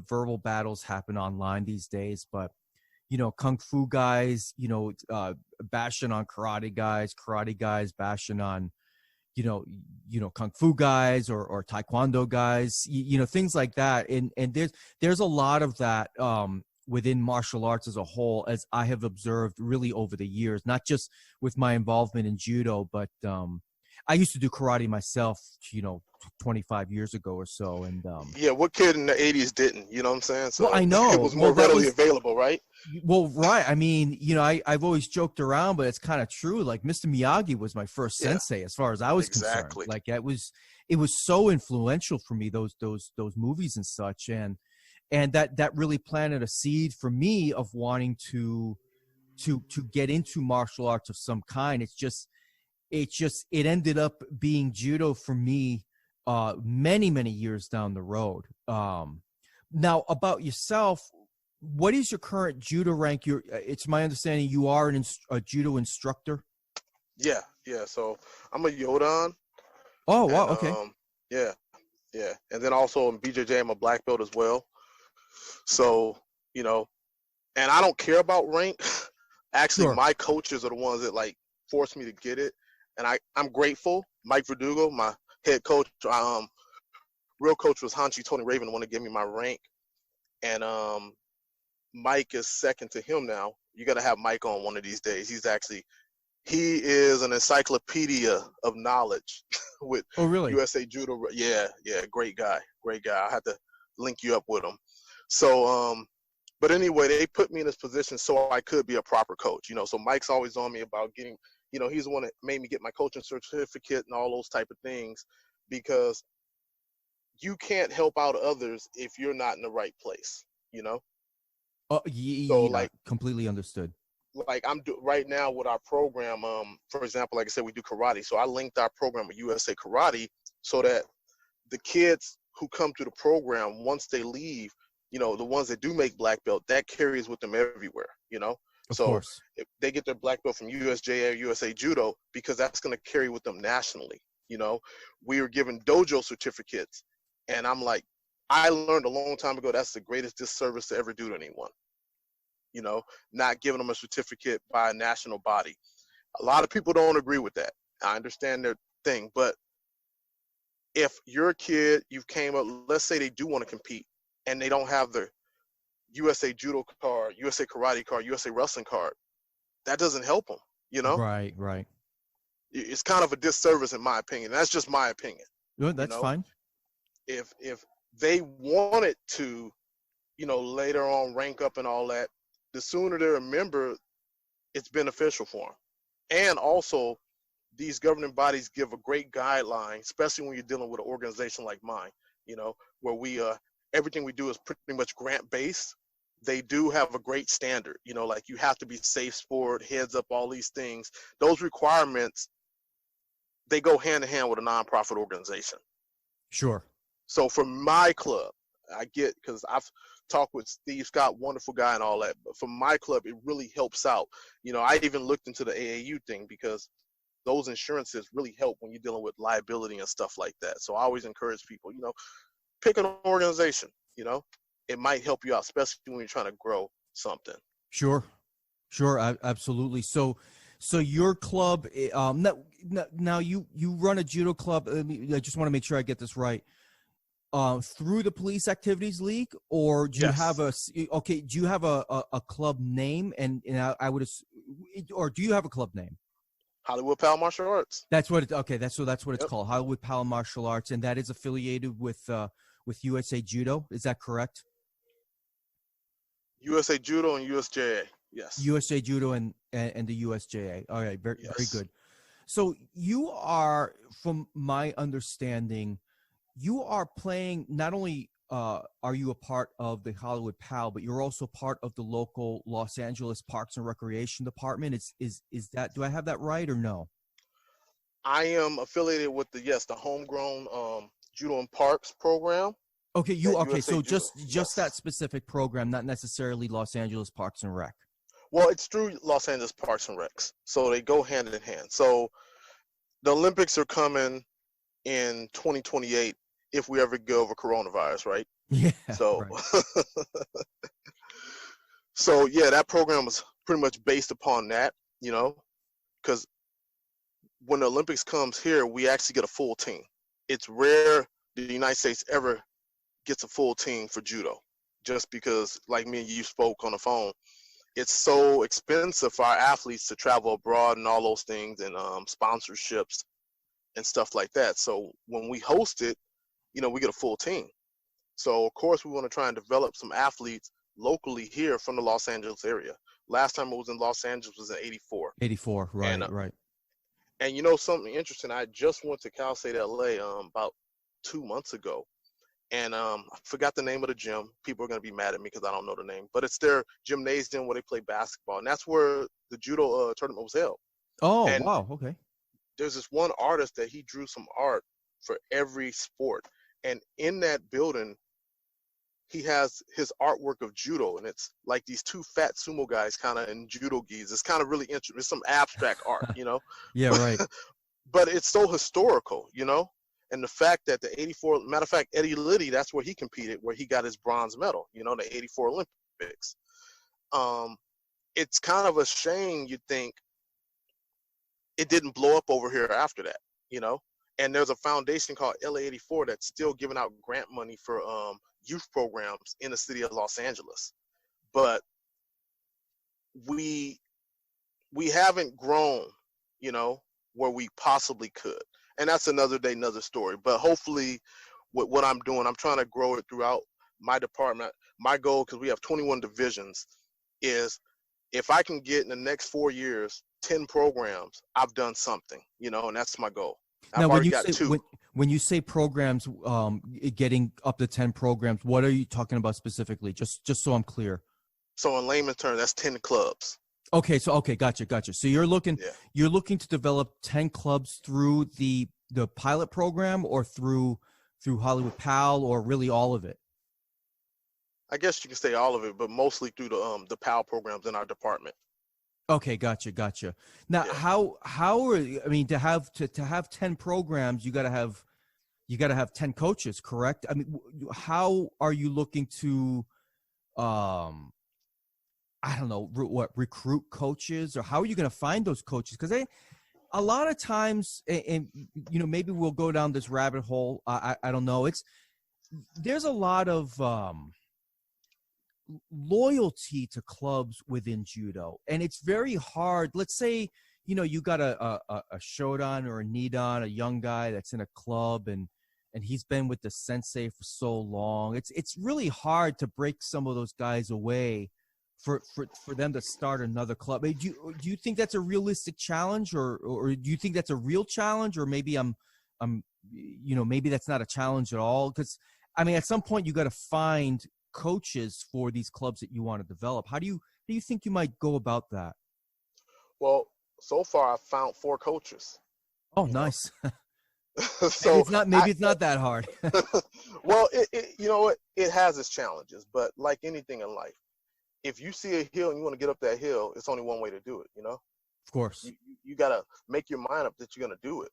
verbal battles happen online these days, but kung fu guys, bashing on karate guys bashing on kung fu guys or taekwondo guys, things like that. And there's a lot of that within martial arts as a whole, as I have observed really over the years, not just with my involvement in judo, but I used to do karate myself, 25 years ago or so. And yeah, what kid in the 80s didn't, you know what I'm saying? So well, I know it was more readily available, right? Well, right. I mean, I've always joked around, but it's kind of true. Like Mr. Miyagi was my first sensei as far as I was concerned. Like it was so influential for me, those movies and such. And that really planted a seed for me of wanting to get into martial arts of some kind. It ended up being judo for me many years down the road. Now about yourself, what is your current judo rank? It's my understanding you are a judo instructor. Yeah. So I'm a Yodan. Oh wow, okay. Yeah, and then also in BJJ I'm a black belt as well. So and I don't care about rank. Actually, Sure. My coaches are the ones that like forced me to get it, and I'm grateful. Mike Verdugo, my head coach, real coach was Hanchi Tony Raven, the one that gave me my rank, and Mike is second to him now. You got to have Mike on one of these days. He is an encyclopedia of knowledge with really? USA Judo. Yeah, great guy. I had to link you up with him. So, but anyway, they put me in this position so I could be a proper coach. So Mike's always on me about getting, he's the one that made me get my coaching certificate and all those type of things, because you can't help out others if you're not in the right place, Oh, yeah, so like completely understood. Like right now with our program, for example, like I said, we do karate. So I linked our program with USA Karate so that the kids who come to the program, once they leave, the ones that do make black belt, that carries with them everywhere, Of course. If they get their black belt from USJA or USA Judo, because that's going to carry with them nationally. We were given dojo certificates, and I'm like, I learned a long time ago that's the greatest disservice to ever do to anyone. Not giving them a certificate by a national body. A lot of people don't agree with that. I understand their thing, but if you're a kid, you've came up, let's say they do want to compete and they don't have the USA Judo card, USA Karate card, USA Wrestling card, that doesn't help them, Right. It's kind of a disservice in my opinion. That's just my opinion. No, that's fine. If they wanted to, later on rank up and all that, the sooner they're a member, it's beneficial for them. And also, these governing bodies give a great guideline, especially when you're dealing with an organization like mine, where we everything we do is pretty much grant-based. They do have a great standard, like you have to be safe sport, heads up, all these things. Those requirements, they go hand in hand with a nonprofit organization. Sure. So for my club, I get, because I've talked with Steve Scott, wonderful guy and all that, but for my club, it really helps out. I even looked into the AAU thing because those insurances really help when you're dealing with liability and stuff like that. So I always encourage people, pick an organization, it might help you out, especially when you're trying to grow something. Sure, absolutely. So your club, now you run a judo club. I just want to make sure I get this right. Through the Police Activities League, or do you have do you have a club name? And I would, or do you have a club name? Hollywood Pal Martial Arts. That's what that's what it's called, Hollywood Pal Martial Arts, and that is affiliated with USA Judo. Is that correct? USA Judo and USJA. Yes. USA Judo and the USJA. All right, very good. So you are, from my understanding, you are playing, not only are you a part of the Hollywood PAL, but you're also part of the local Los Angeles Parks and Recreation Department. Is that, do I have that right or no? I am affiliated with the Homegrown Judo in Parks program. Okay, so Judo. just Yes. that specific program, not necessarily Los Angeles Parks and Rec. Well, it's through Los Angeles Parks and Recs, so they go hand in hand. So the Olympics are coming in 2028 if we ever get over coronavirus, right? Yeah. So, right. so yeah, that program was pretty much based upon that, because when the Olympics comes here, we actually get a full team. It's rare the United States ever gets a full team for judo, just because, like me and you spoke on the phone, it's so expensive for our athletes to travel abroad and all those things, and sponsorships and stuff like that. So when we host it, we get a full team. So of course we want to try and develop some athletes locally here from the Los Angeles area. Last time I was in Los Angeles was in 84. 84, right, and, right. And something interesting, I just went to Cal State LA about 2 months ago. And I forgot the name of the gym. People are going to be mad at me because I don't know the name. But it's their gymnasium where they play basketball. And that's where the judo tournament was held. Oh, and wow, okay. There's this one artist that he drew some art for every sport. And in that building, he has his artwork of judo. And it's like these two fat sumo guys kind of in judo gis. It's kind of really interesting. It's some abstract art, Yeah, right. But it's so historical, And the fact that the 84, matter of fact, Eddie Liddy, that's where he competed, where he got his bronze medal, the 84 Olympics. It's kind of a shame, you think, it didn't blow up over here after that, And there's a foundation called LA84 that's still giving out grant money for youth programs in the city of Los Angeles. But we haven't grown, where we possibly could. And that's another day, another story. But hopefully with what I'm doing, I'm trying to grow it throughout my department. My goal, because we have 21 divisions, is if I can get in the next 4 years 10 programs, I've done something, and that's my goal. Now, when you say programs, getting up to 10 programs, what are you talking about specifically? Just so I'm clear. So in layman's terms, that's 10 clubs. Okay, gotcha. So you're looking to develop 10 clubs through the pilot program, or through Hollywood PAL, or really all of it? I guess you can say all of it, but mostly through the PAL programs in our department. Okay, gotcha. Now, yeah. how are, I mean, to have 10 programs, you got to have 10 coaches, correct? I mean, how are you looking to I don't know, recruit coaches, or how are you going to find those coaches? Because a lot of times, and maybe we'll go down this rabbit hole. I don't know. There's a lot of loyalty to clubs within judo, and it's very hard. Let's say you got a shodan or a nidan, a young guy that's in a club, and he's been with the sensei for so long. It's really hard to break some of those guys away for them to start another club. Do you think that's a realistic challenge, or do you think that's a real challenge, or maybe I'm maybe that's not a challenge at all? Because I mean, at some point you got to find coaches for these clubs that you want to develop. How do you think you might go about that? Well, so far I've found 4 coaches. Oh, nice. So it's not that hard. Well, it has its challenges, but like anything in life, if you see a hill and you want to get up that hill, it's only one way to do it, Of course. You got to make your mind up that you're going to do it,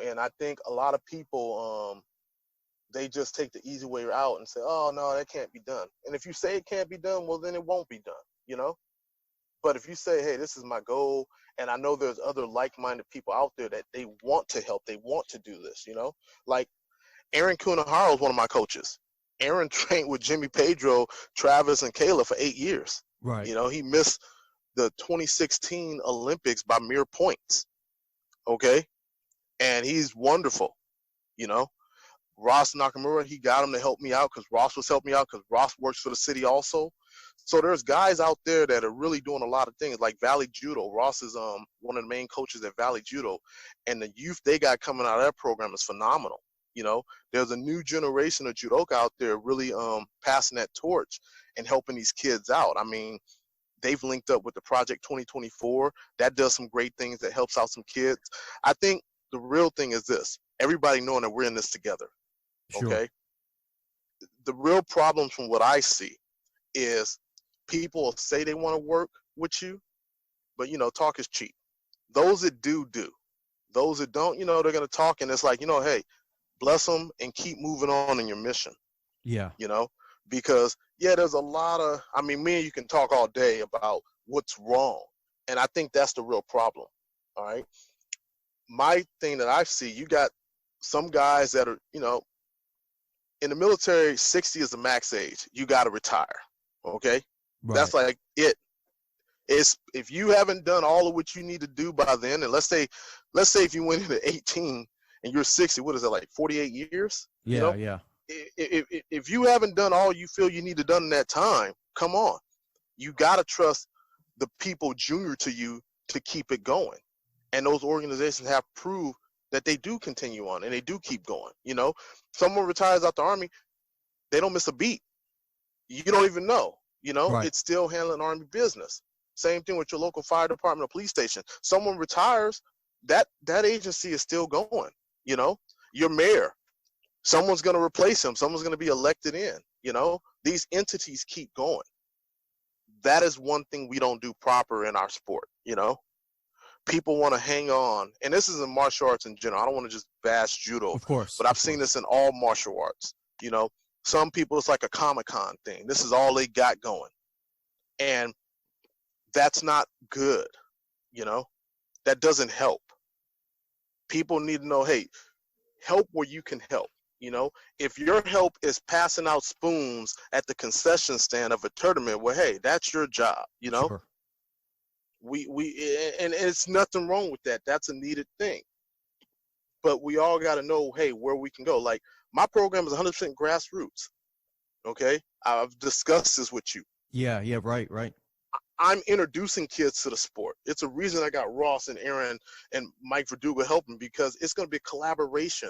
and I think a lot of people, they just take the easy way out and say, oh, no, that can't be done. And if you say it can't be done, well, then it won't be done, But if you say, hey, this is my goal, and I know there's other like-minded people out there that they want to help, they want to do this, Like Aaron Kunihara is one of my coaches. Aaron trained with Jimmy Pedro, Travis, and Kayla for 8 years. Right. He missed the 2016 Olympics by mere points. Okay? And he's wonderful, Ross Nakamura, he got him to help me out because Ross was helping me out because Ross works for the city also. So there's guys out there that are really doing a lot of things, like Valley Judo. Ross is one of the main coaches at Valley Judo, and the youth they got coming out of that program is phenomenal. There's a new generation of judoka out there really passing that torch and helping these kids out. I mean, they've linked up with the Project 2024. That does some great things that helps out some kids. I think the real thing is this: everybody knowing that we're in this together. Sure. Okay. The real problem from what I see is people say they want to work with you, but talk is cheap. Those that do. Those that don't, they're going to talk, and it's like, hey, bless them and keep moving on in your mission. Yeah. Because there's a lot of, me and you can talk all day about what's wrong. And I think that's the real problem. All right. My thing that I see, you got some guys that are, in the military, 60 is the max age. You got to retire. Okay. Right. That's like it. It's, if you haven't done all of what you need to do by then, and let's say if you went into 18 and you're 60, what is that, like 48 years? Yeah. Yeah. If you haven't done all you feel you need to done in that time, come on. You got to trust the people junior to you to keep it going. And those organizations have proved that they do continue on and they do keep going. Someone retires out the Army, they don't miss a beat. You don't even know, Right. It's still handling Army business. Same thing with your local fire department or police station. Someone retires, that agency is still going. Your mayor, someone's going to replace him. Someone's going to be elected in. These entities keep going. That is one thing we don't do proper in our sport. People want to hang on, and this is in martial arts in general. I don't want to just bash judo, Of course. but I've seen this in all martial arts. Some people, it's like a Comic-Con thing. This is all they got going, and that's not good. That doesn't help. People need to know, hey, help where you can help. If your help is passing out spoons at the concession stand of a tournament, well, hey, that's your job. Sure. And it's nothing wrong with that. That's a needed thing. But we all got to know, hey, where we can go. Like, my program is 100% grassroots. Okay, I've discussed this with you. Yeah. Right. I'm introducing kids to the sport. It's a reason I got Ross and Aaron and Mike Verduga helping, because it's going to be a collaboration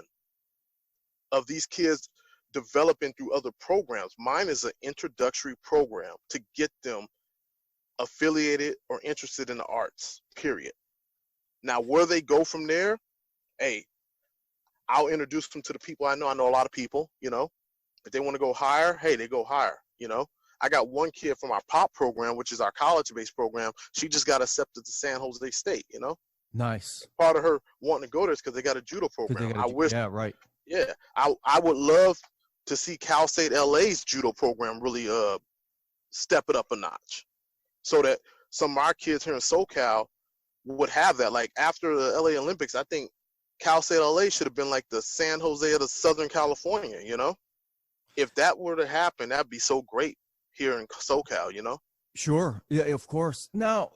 of these kids developing through other programs. Mine is an introductory program to get them affiliated or interested in the arts, period. Now, where they go from there, hey, I'll introduce them to the people I know. I know a lot of people, If they want to go higher, hey, they go higher, I got one kid from our POP program, which is our college-based program. She just got accepted to San Jose State, Nice. Part of her wanting to go there is because they got a judo program. Yeah, right. Yeah, I would love to see Cal State LA's judo program really step it up a notch, so that some of our kids here in SoCal would have that. Like, after the LA Olympics, I think Cal State LA should have been like the San Jose of the Southern California, If that were to happen, that'd be so great here in SoCal, Sure. Yeah, of course. Now,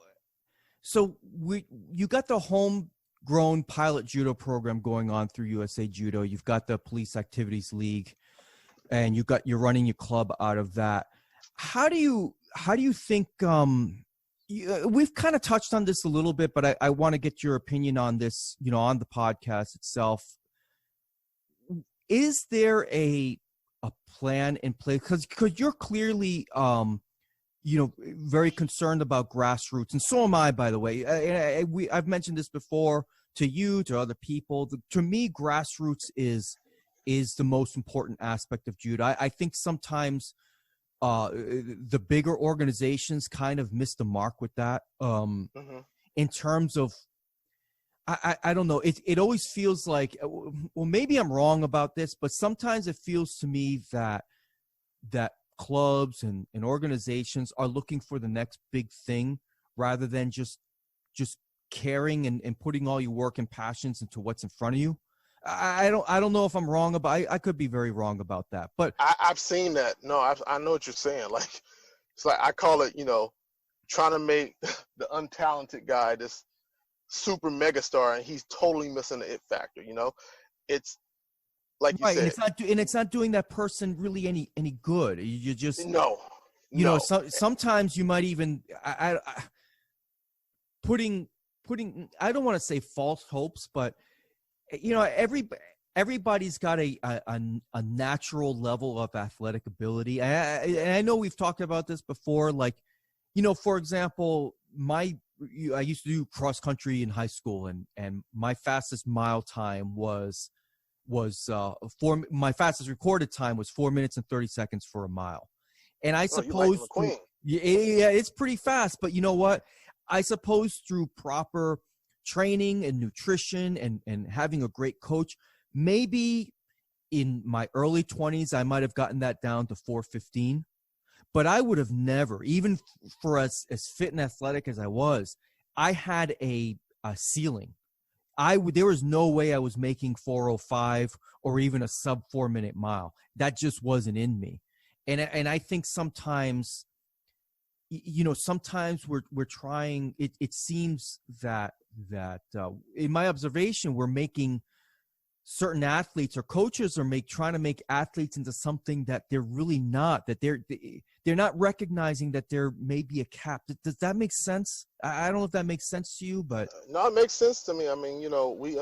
so you got the homegrown pilot judo program going on through USA Judo. You've got the Police Activities League, and you're running your club out of that. How do you think, we've kind of touched on this a little bit, but I want to get your opinion on this, on the podcast itself. Is there a plan in place? Because you're clearly, very concerned about grassroots, and so am I, by the way. I've mentioned this before to you, to other people. To me, grassroots is the most important aspect of judo. I think sometimes the bigger organizations kind of miss the mark with that. In terms of, I don't know. It always feels like, well, maybe I'm wrong about this, but sometimes it feels to me that clubs and organizations are looking for the next big thing rather than just caring and putting all your work and passions into what's in front of you. I don't know if I'm wrong about. I could be very wrong about that, but I've seen that. No, I know what you're saying. Like, it's like, I call it, trying to make the untalented guy this super mega star, and he's totally missing the it factor. It's like you right, said, and it's not doing that person really any good. You just no. Sometimes you might even putting I don't want to say false hopes, but everybody's got a natural level of athletic ability, and I know we've talked about this before. Like, for example, my I used to do cross country in high school, and my fastest mile time was my fastest recorded time was 4 minutes and 30 seconds for a mile. And I suppose yeah, it's pretty fast, but you know what? I suppose through proper training and nutrition and having a great coach, maybe in my early 20s, I might have gotten that down to 4:15. But I would have never, even for as fit and athletic as I was, I had a ceiling. There was no way I was making 4:05 or even a sub 4 minute mile. That just wasn't in me. And I think sometimes, sometimes we're trying. It seems that in my observation, we're making certain athletes or coaches are trying to make athletes into something that they're really not. That they're not recognizing that there may be a cap. Does that make sense? I don't know if that makes sense to you, but no, it makes sense to me. I mean, we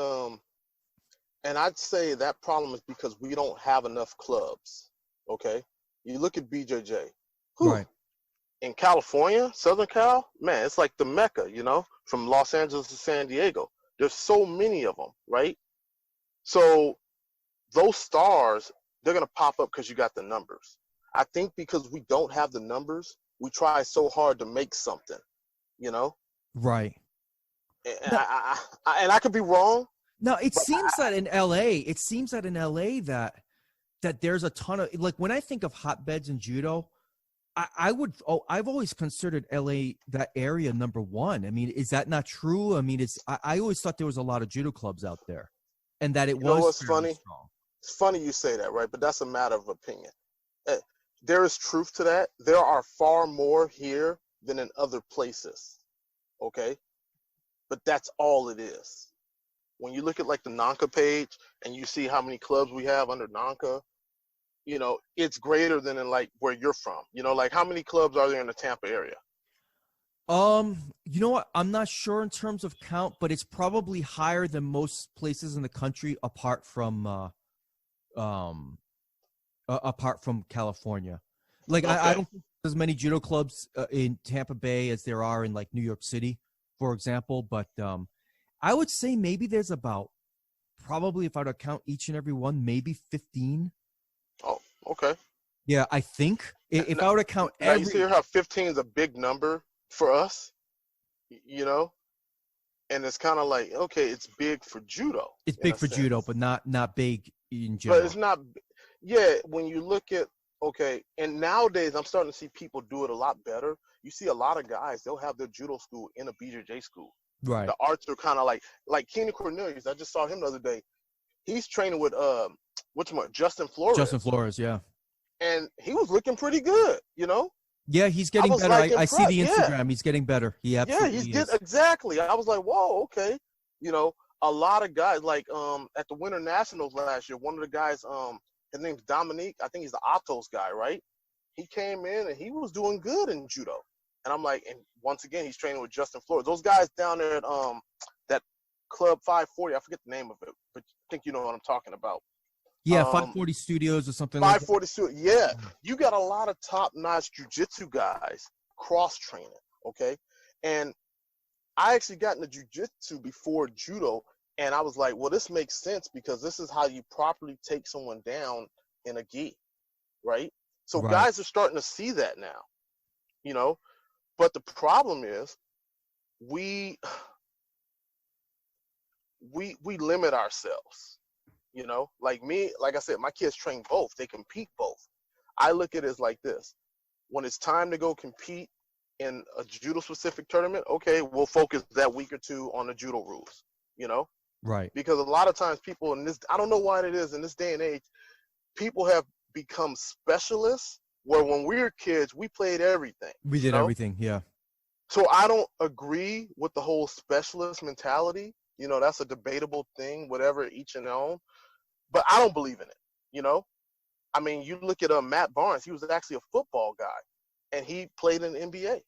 and I'd say that problem is because we don't have enough clubs. Okay, you look at BJJ, right? In California, Southern Cal, man, it's like the Mecca. From Los Angeles to San Diego, there's so many of them, right? So those stars, they're going to pop up because you got the numbers. I think because we don't have the numbers, we try so hard to make something, Right. And, I could be wrong. No, it seems that in LA that there's a ton of, like, when I think of hotbeds in judo, I've always considered LA, that area, number one. I mean, is that not true? I mean, I always thought there was a lot of judo clubs out there. And that it was what's funny? Strong. It's funny you say that, right? But that's a matter of opinion. There is truth to that. There are far more here than in other places, okay? But that's all it is. When you look at, like, the NANCA page and you see how many clubs we have under NANCA, it's greater than in, like, where you're from. Like, how many clubs are there in the Tampa area? You know what? I'm not sure in terms of count, but it's probably higher than most places in the country apart from California. Like, okay. I don't think there's as many judo clubs in Tampa Bay as there are in, like, New York City, for example. But I would say maybe there's about, probably if I were to count each and every one, maybe 15. Oh, okay. Yeah, I think if I were to count every. You see how 15 is a big number for us, and it's kind of like, okay, it's big for judo. It's big for judo, but not big in general. But it's not. Yeah, when you look at, okay, and nowadays I'm starting to see people do it a lot better. You see a lot of guys, they'll have their judo school in a BJJ school. Right. The arts are kind of like Keenan Cornelius. I just saw him the other day. He's training with Justin Flores. Justin Flores, yeah. And he was looking pretty good, Yeah, he's getting better. Like, I see the Instagram. Yeah. He's getting better. He absolutely is. Exactly. I was like, whoa, okay. A lot of guys, like at the Winter Nationals last year, one of the guys, his name's Dominique. I think he's the Atos guy, right? He came in and he was doing good in judo. And I'm like, and once again, he's training with Justin Flores. Those guys down there at that Club 540, I forget the name of it, but I think you know what I'm talking about. Yeah, 540 Studios or something 540 like that. Studios, yeah. You got a lot of top-notch jiu-jitsu guys cross-training, okay? And I actually got into jiu-jitsu before judo, and I was like, well, this makes sense because this is how you properly take someone down in a gi, right? So right. Guys are starting to see that now, But the problem is we limit ourselves. Like me, like I said, my kids train both. They compete both. I look at it as like this. When it's time to go compete in a judo-specific tournament, okay, we'll focus that week or two on the judo rules, Right. Because a lot of times people in this, I don't know why it is in this day and age, people have become specialists where when we were kids, we played everything. We did everything, yeah. So I don't agree with the whole specialist mentality. That's a debatable thing, whatever, each and their own. But I don't believe in it, I mean, you look at Matt Barnes. He was actually a football guy, and he played in the NBA.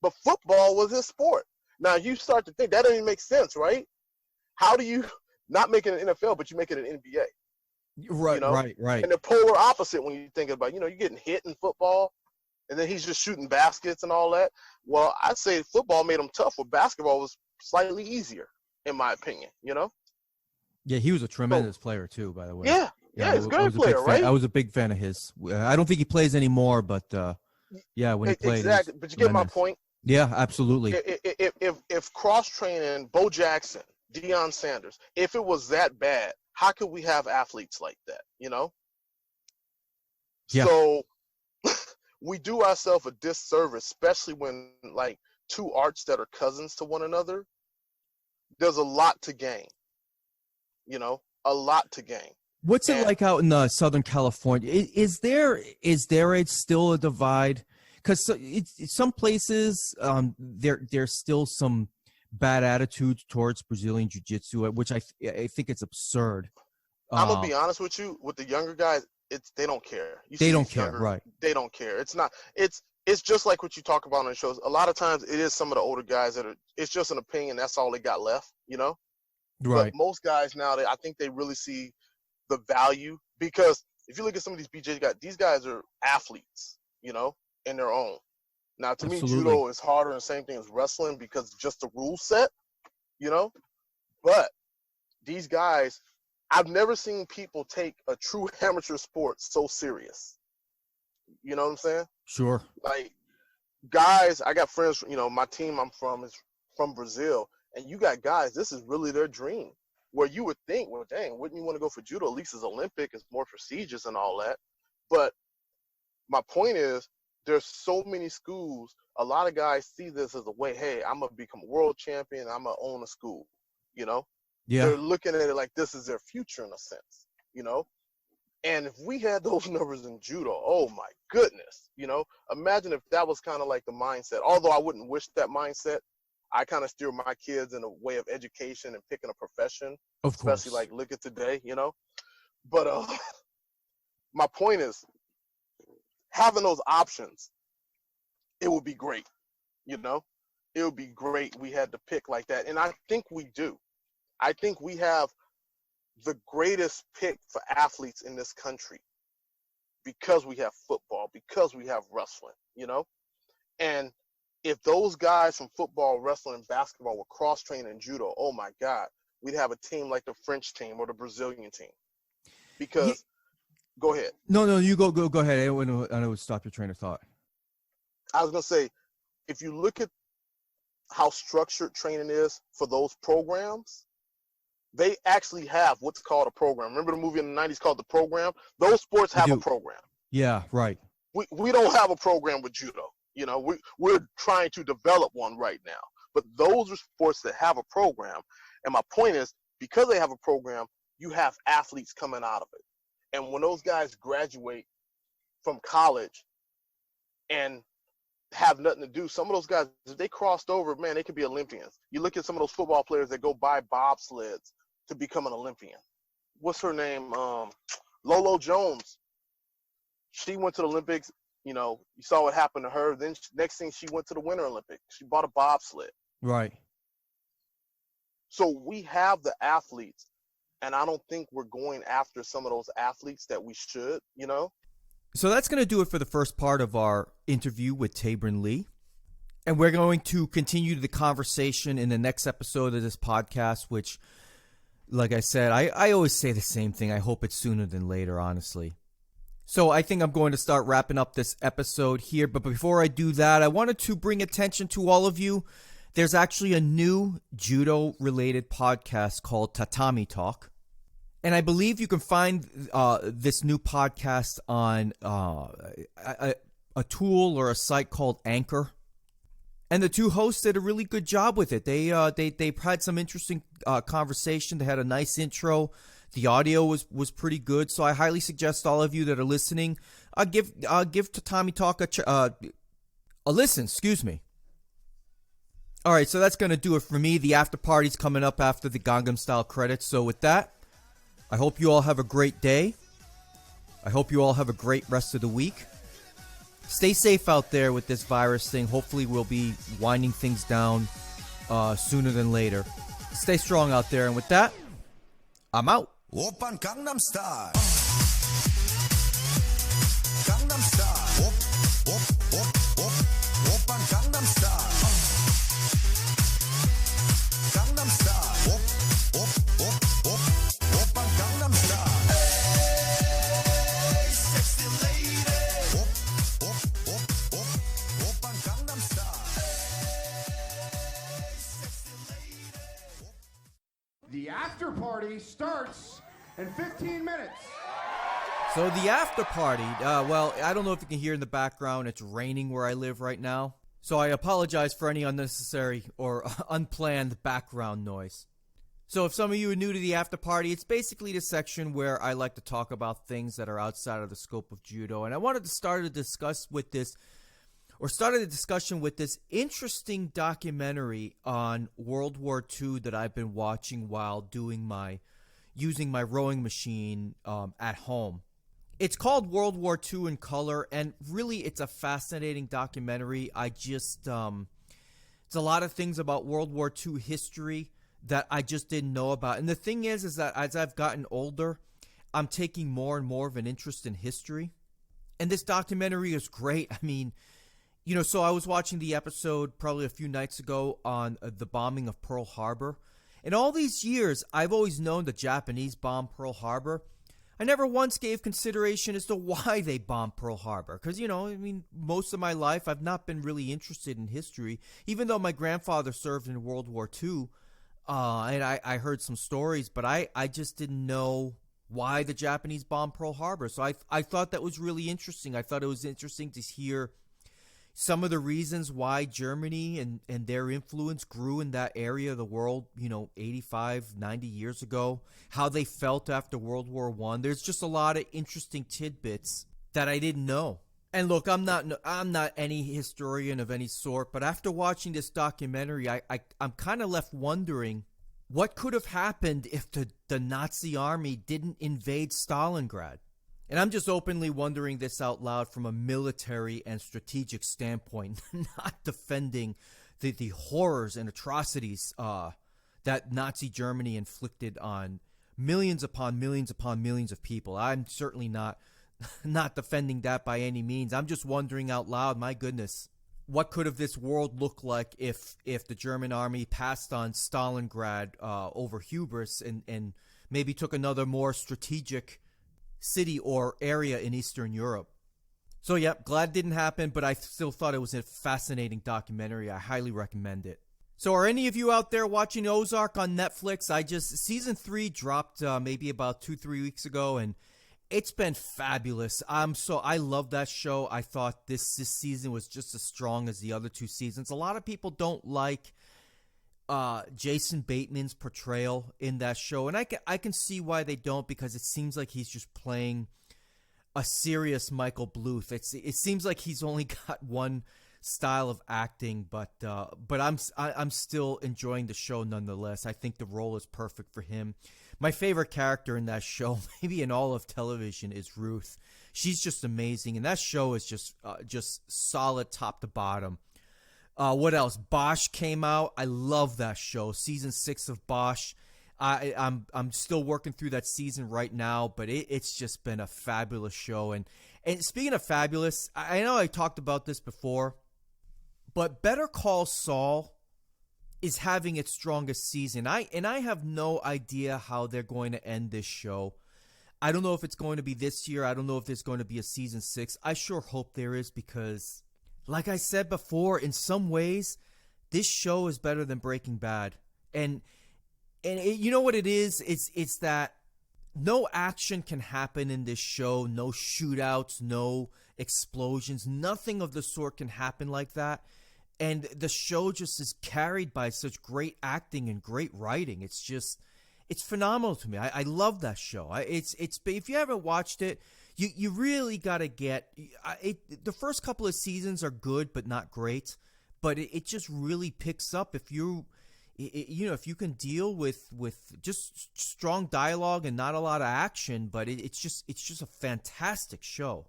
But football was his sport. Now, you start to think, that doesn't even make sense, right? How do you not make it an NFL, but you make it an NBA? Right, right. And the polar opposite when you think about, you're getting hit in football, and then he's just shooting baskets and all that. Well, I'd say football made him tough, where basketball was slightly easier, in my opinion, you know? Yeah, he was a tremendous player too, by the way. Yeah, he's a great player, right? I was a big fan of his. I don't think he plays anymore, but yeah, when he played. Exactly, but you get my point? Yeah, absolutely. If cross-training, Bo Jackson, Deion Sanders, if it was that bad, how could we have athletes like that, you know? Yeah. So we do ourselves a disservice, especially when, like, two arts that are cousins to one another, there's a lot to gain, you know, a lot to gain. What's it like out in Southern California? Is there still a divide? Because some places there's still some bad attitudes towards Brazilian Jiu-Jitsu, which I think it's absurd. I'm gonna be honest with you. With the younger guys, they don't care. They don't care, right? They don't care. It's just like what you talk about on the shows. A lot of times, it is some of the older guys that are. It's just an opinion. That's all they got left, you know. Right. But most guys now, I think they really see the value, because if you look at some of these BJ guys, these guys are athletes, you know, in their own. Now, to me, judo is harder, and the same thing as wrestling, because just the rule set, you know. But these guys, I've never seen people take a true amateur sport so serious. You know what I'm saying? Sure. Like, guys, I got friends, you know, my team I'm from is from Brazil, and you got guys, this is really their dream. Where you would think, well, dang, wouldn't you want to go for judo? At least it's Olympic, it's more prestigious and all that. But my point is, there's so many schools, a lot of guys see this as a way, hey, I'm going to become a world champion, I'm going to own a school, you know? Yeah. They're looking at it like this is their future in a sense, you know? And if we had those numbers in judo, oh my goodness, you know? Imagine if that was kind of like the mindset. Although I wouldn't wish that mindset, I kind of steer my kids in a way of education and picking a profession, of course. Especially like look at today, you know? But my point is, having those options, it would be great, you know? It would be great we had to pick like that. And I think we do. I think we have the greatest pick for athletes in this country because we have football, because we have wrestling, you know? And if those guys from football, wrestling, and basketball were cross-trained in judo, oh my God, we'd have a team like the French team or the Brazilian team. Because, go ahead. No, you go ahead. I would stop your train of thought. I was going to say, if you look at how structured training is for those programs, they actually have what's called a program. Remember the movie in the 90s called The Program? Those sports have a program. Yeah, right. We don't have a program with judo. You know, we're trying to develop one right now. But those are sports that have a program. And my point is, because they have a program, you have athletes coming out of it. And when those guys graduate from college and have nothing to do, some of those guys, if they crossed over, man, they could be Olympians. You look at some of those football players that go buy bobsleds to become an Olympian. What's her name? Lolo Jones. She went to the Olympics. You know, you saw what happened to her. Then next thing, she went to the Winter Olympics. She bought a bobsled. Right. So we have the athletes, and I don't think we're going after some of those athletes that we should, you know? So that's going to do it for the first part of our interview with Taybren Lee. And we're going to continue the conversation in the next episode of this podcast, which, like I said, I always say the same thing. I hope it's sooner than later, honestly. So I think I'm going to start wrapping up this episode here. But before I do that, I wanted to bring attention to all of you. There's actually a new judo-related podcast called Tatami Talk. And I believe you can find this new podcast on a tool or a site called Anchor. And the two hosts did a really good job with it. They had some interesting conversation. They had a nice intro. The audio was pretty good, so I highly suggest all of you that are listening give Tatami Talk a listen. Excuse me. All right, so that's gonna do it for me. The after party's coming up after the Gangnam Style credits. So with that, I hope you all have a great day. I hope you all have a great rest of the week. Stay safe out there with this virus thing. Hopefully, we'll be winding things down sooner than later. Stay strong out there, and with that, I'm out. Open Gangnam Style. Gangnam Style. Op, op, op. The after party starts in 15 minutes. So the after party, well, I don't know if you can hear in the background, it's raining where I live right now. So I apologize for any unnecessary or unplanned background noise. So if some of you are new to the after party, it's basically the section where I like to talk about things that are outside of the scope of judo. And I wanted to start a discussion with this interesting documentary on World War II that I've been watching while using my rowing machine at home. It's called World War II in Color, and really it's a fascinating documentary. It's a lot of things about World War II history that I just didn't know about. And the thing is that as I've gotten older, I'm taking more and more of an interest in history. And this documentary is great. I mean, so I was watching the episode probably a few nights ago on the bombing of Pearl Harbor. And all these years, I've always known the Japanese bombed Pearl Harbor. I never once gave consideration as to why they bombed Pearl Harbor. Because, most of my life, I've not been really interested in history. Even though my grandfather served in World War II, and I heard some stories, but I just didn't know why the Japanese bombed Pearl Harbor. So I thought that was really interesting. I thought it was interesting to hear some of the reasons why Germany and their influence grew in that area of the world, 85, 90 years ago, how they felt after World War I. There's just a lot of interesting tidbits that I didn't know. And look, I'm not any historian of any sort, but after watching this documentary, I'm kind of left wondering what could have happened if the Nazi army didn't invade Stalingrad. And I'm just openly wondering this out loud from a military and strategic standpoint, not defending the horrors and atrocities that Nazi Germany inflicted on millions upon millions upon millions of people. I'm certainly not defending that by any means. I'm just wondering out loud, my goodness, what could have this world looked like if the German army passed on Stalingrad over hubris and maybe took another more strategic city or area in Eastern Europe. So yeah, glad it didn't happen, but I still thought it was a fascinating documentary. I highly recommend it. So are any of you out there watching Ozark on Netflix? Season 3 dropped maybe about 2-3 weeks ago, and it's been fabulous. I love that show. I thought this season was just as strong as the other 2 seasons. A lot of people don't like Jason Bateman's portrayal in that show, and I can see why they don't, because it seems like he's just playing a serious Michael Bluth. It seems like he's only got one style of acting, but I'm still enjoying the show nonetheless. I think the role is perfect for him. My favorite character in that show, maybe in all of television, is Ruth. She's just amazing, and that show is just solid top to bottom. What else? Bosch came out. I love that show. Season 6 of Bosch. I'm still working through that season right now, but it's just been a fabulous show. And speaking of fabulous, I know I talked about this before, but Better Call Saul is having its strongest season. I have no idea how they're going to end this show. I don't know if it's going to be this year. I don't know if there's going to be a season 6. I sure hope there is, because like I said before, in some ways, this show is better than Breaking Bad. And you know what it is? It's that no action can happen in this show. No shootouts, no explosions. Nothing of the sort can happen like that. And the show just is carried by such great acting and great writing. It's phenomenal to me. I love that show. If you haven't watched it, you really got to get it. The first couple of seasons are good, but not great. But it just really picks up if you can deal with just strong dialogue and not a lot of action. But it's just a fantastic show.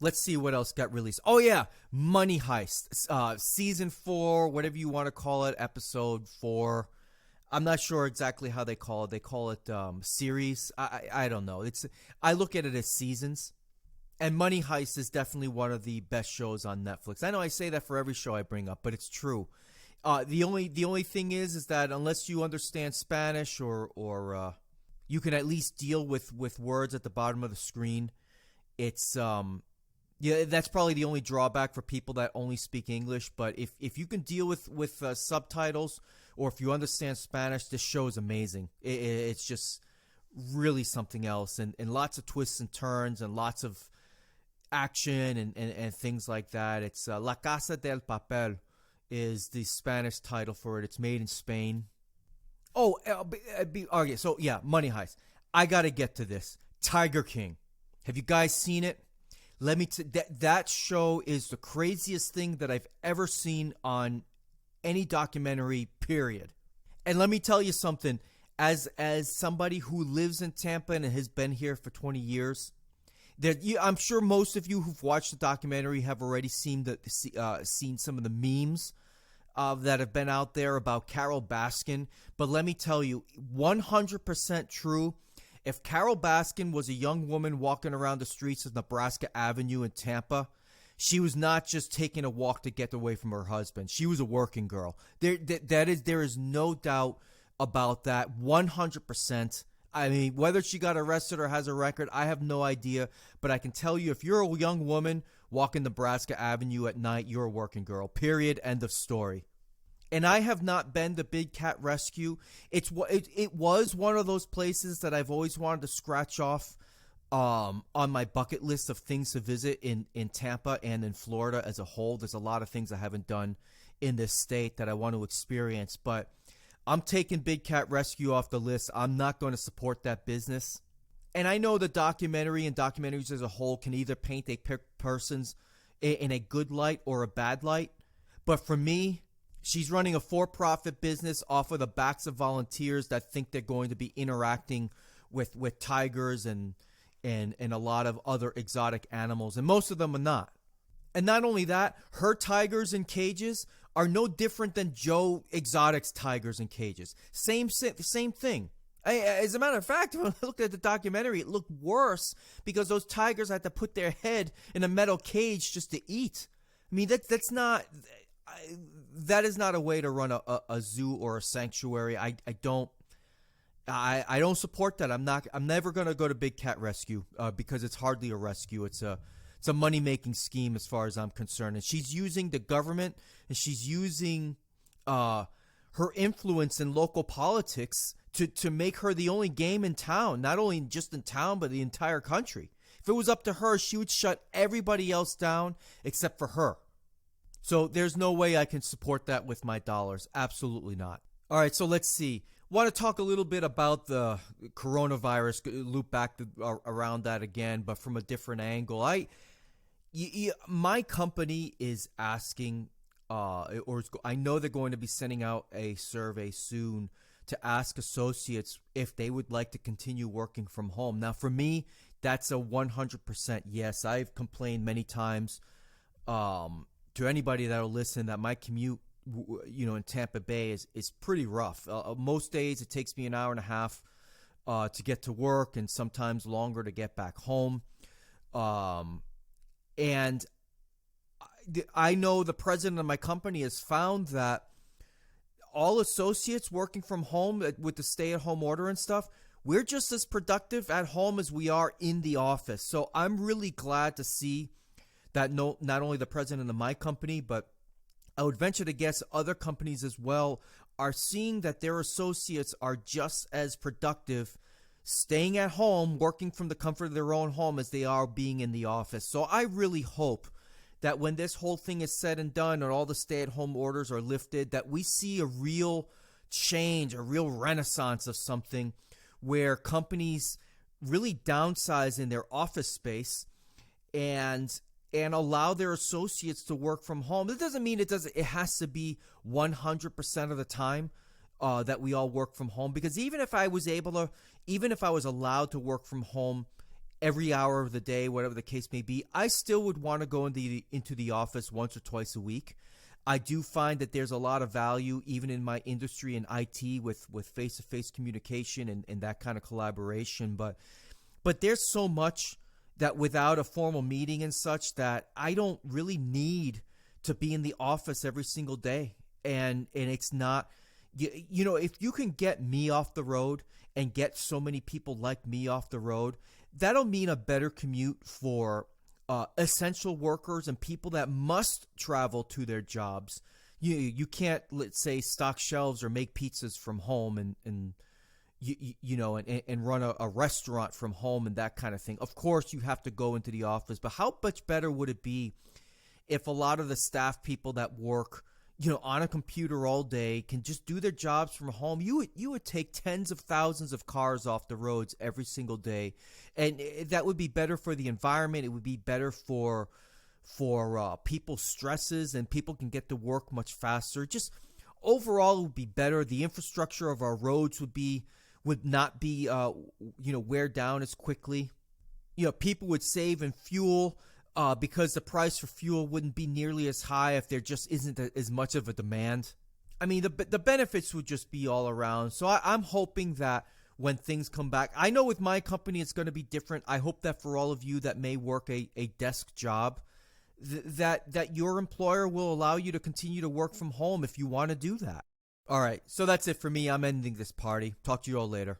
Let's see what else got released. Oh yeah, Money Heist, season 4, whatever you want to call it, episode 4. I'm not sure exactly how they call it. They call it series. I don't know. I look at it as seasons. And Money Heist is definitely one of the best shows on Netflix. I know I say that for every show I bring up, but it's true. The only thing is that unless you understand Spanish or you can at least deal with words at the bottom of the screen, it's Yeah, that's probably the only drawback for people that only speak English. But if you can deal with subtitles, or if you understand Spanish, this show is amazing. It's just really something else, and lots of twists and turns, and lots of action and things like that. It's La Casa del Papel is the Spanish title for it. It's made in Spain. Oh, okay, so yeah, Money Heist. I got to get to this. Tiger King. Have you guys seen it? Let me that show is the craziest thing that I've ever seen on any documentary, period. And let me tell you something. As somebody who lives in Tampa and has been here for 20 years, I'm sure most of you who've watched the documentary have already seen some of the memes that have been out there about Carol Baskin. But let me tell you, 100% true. If Carol Baskin was a young woman walking around the streets of Nebraska Avenue in Tampa, she was not just taking a walk to get away from her husband. She was a working girl. There is no doubt about that. 100%. I mean, whether she got arrested or has a record, I have no idea. But I can tell you, if you're a young woman walking Nebraska Avenue at night, you're a working girl. Period. End of story. And I have not been to Big Cat Rescue. It was one of those places that I've always wanted to scratch off on my bucket list of things to visit in Tampa and in Florida as a whole. There's a lot of things I haven't done in this state that I want to experience. But I'm taking Big Cat Rescue off the list. I'm not going to support that business. And I know the documentary and documentaries as a whole can either paint a person's in a good light or a bad light. But for me, she's running a for-profit business off of the backs of volunteers that think they're going to be interacting with tigers and a lot of other exotic animals. And most of them are not. And not only that, her tigers in cages are no different than Joe Exotic's tigers in cages. Same thing. As a matter of fact, when I looked at the documentary, it looked worse because those tigers had to put their head in a metal cage just to eat. I mean, that's not... that is not a way to run a zoo or a sanctuary. I don't support that. I'm never going to go to Big Cat Rescue because it's hardly a rescue. It's a money-making scheme as far as I'm concerned. And she's using the government, and she's using her influence in local politics to make her the only game in town, not only just in town, but the entire country. If it was up to her, she would shut everybody else down except for her. So there's no way I can support that with my dollars. Absolutely not. All right, so let's see. Want to talk a little bit about the coronavirus, loop back around that again, but from a different angle. My company is asking, I know they're going to be sending out a survey soon to ask associates if they would like to continue working from home. Now, for me, that's a 100% yes. I've complained many times to anybody that'll listen that my commute, in Tampa Bay is pretty rough. Most days it takes me an hour and a half to get to work, and sometimes longer to get back home. And I know the president of my company has found that all associates working from home with the stay-at-home order and stuff, we're just as productive at home as we are in the office. So I'm really glad to see that not only the president of my company, but I would venture to guess other companies as well are seeing that their associates are just as productive staying at home, working from the comfort of their own home as they are being in the office. So I really hope that when this whole thing is said and done and all the stay-at-home orders are lifted, that we see a real change, a real renaissance of something where companies really downsize in their office space and allow their associates to work from home. That doesn't mean it has to be 100% of the time that we all work from home, because even if I was allowed to work from home every hour of the day, whatever the case may be, I still would want to go into the office once or twice a week. I do find that there's a lot of value, even in my industry in IT, with face-to-face communication and that kind of collaboration. But there's so much that without a formal meeting and such that I don't really need to be in the office every single day. And it's not, if you can get me off the road and get so many people like me off the road, that'll mean a better commute for essential workers and people that must travel to their jobs. You can't, let's say, stock shelves or make pizzas from home and run a restaurant from home and that kind of thing. Of course, you have to go into the office, but how much better would it be if a lot of the staff people that work, on a computer all day can just do their jobs from home? You would take tens of thousands of cars off the roads every single day, and that would be better for the environment. It would be better for people's stresses, and people can get to work much faster. Just overall, it would be better. The infrastructure of our roads would not be wear down as quickly. People would save in fuel because the price for fuel wouldn't be nearly as high if there just isn't as much of a demand. I mean, the benefits would just be all around. So I'm hoping that when things come back, I know with my company it's going to be different. I hope that for all of you that may work a desk job, that your employer will allow you to continue to work from home if you want to do that. All right, so that's it for me. I'm ending this party. Talk to you all later.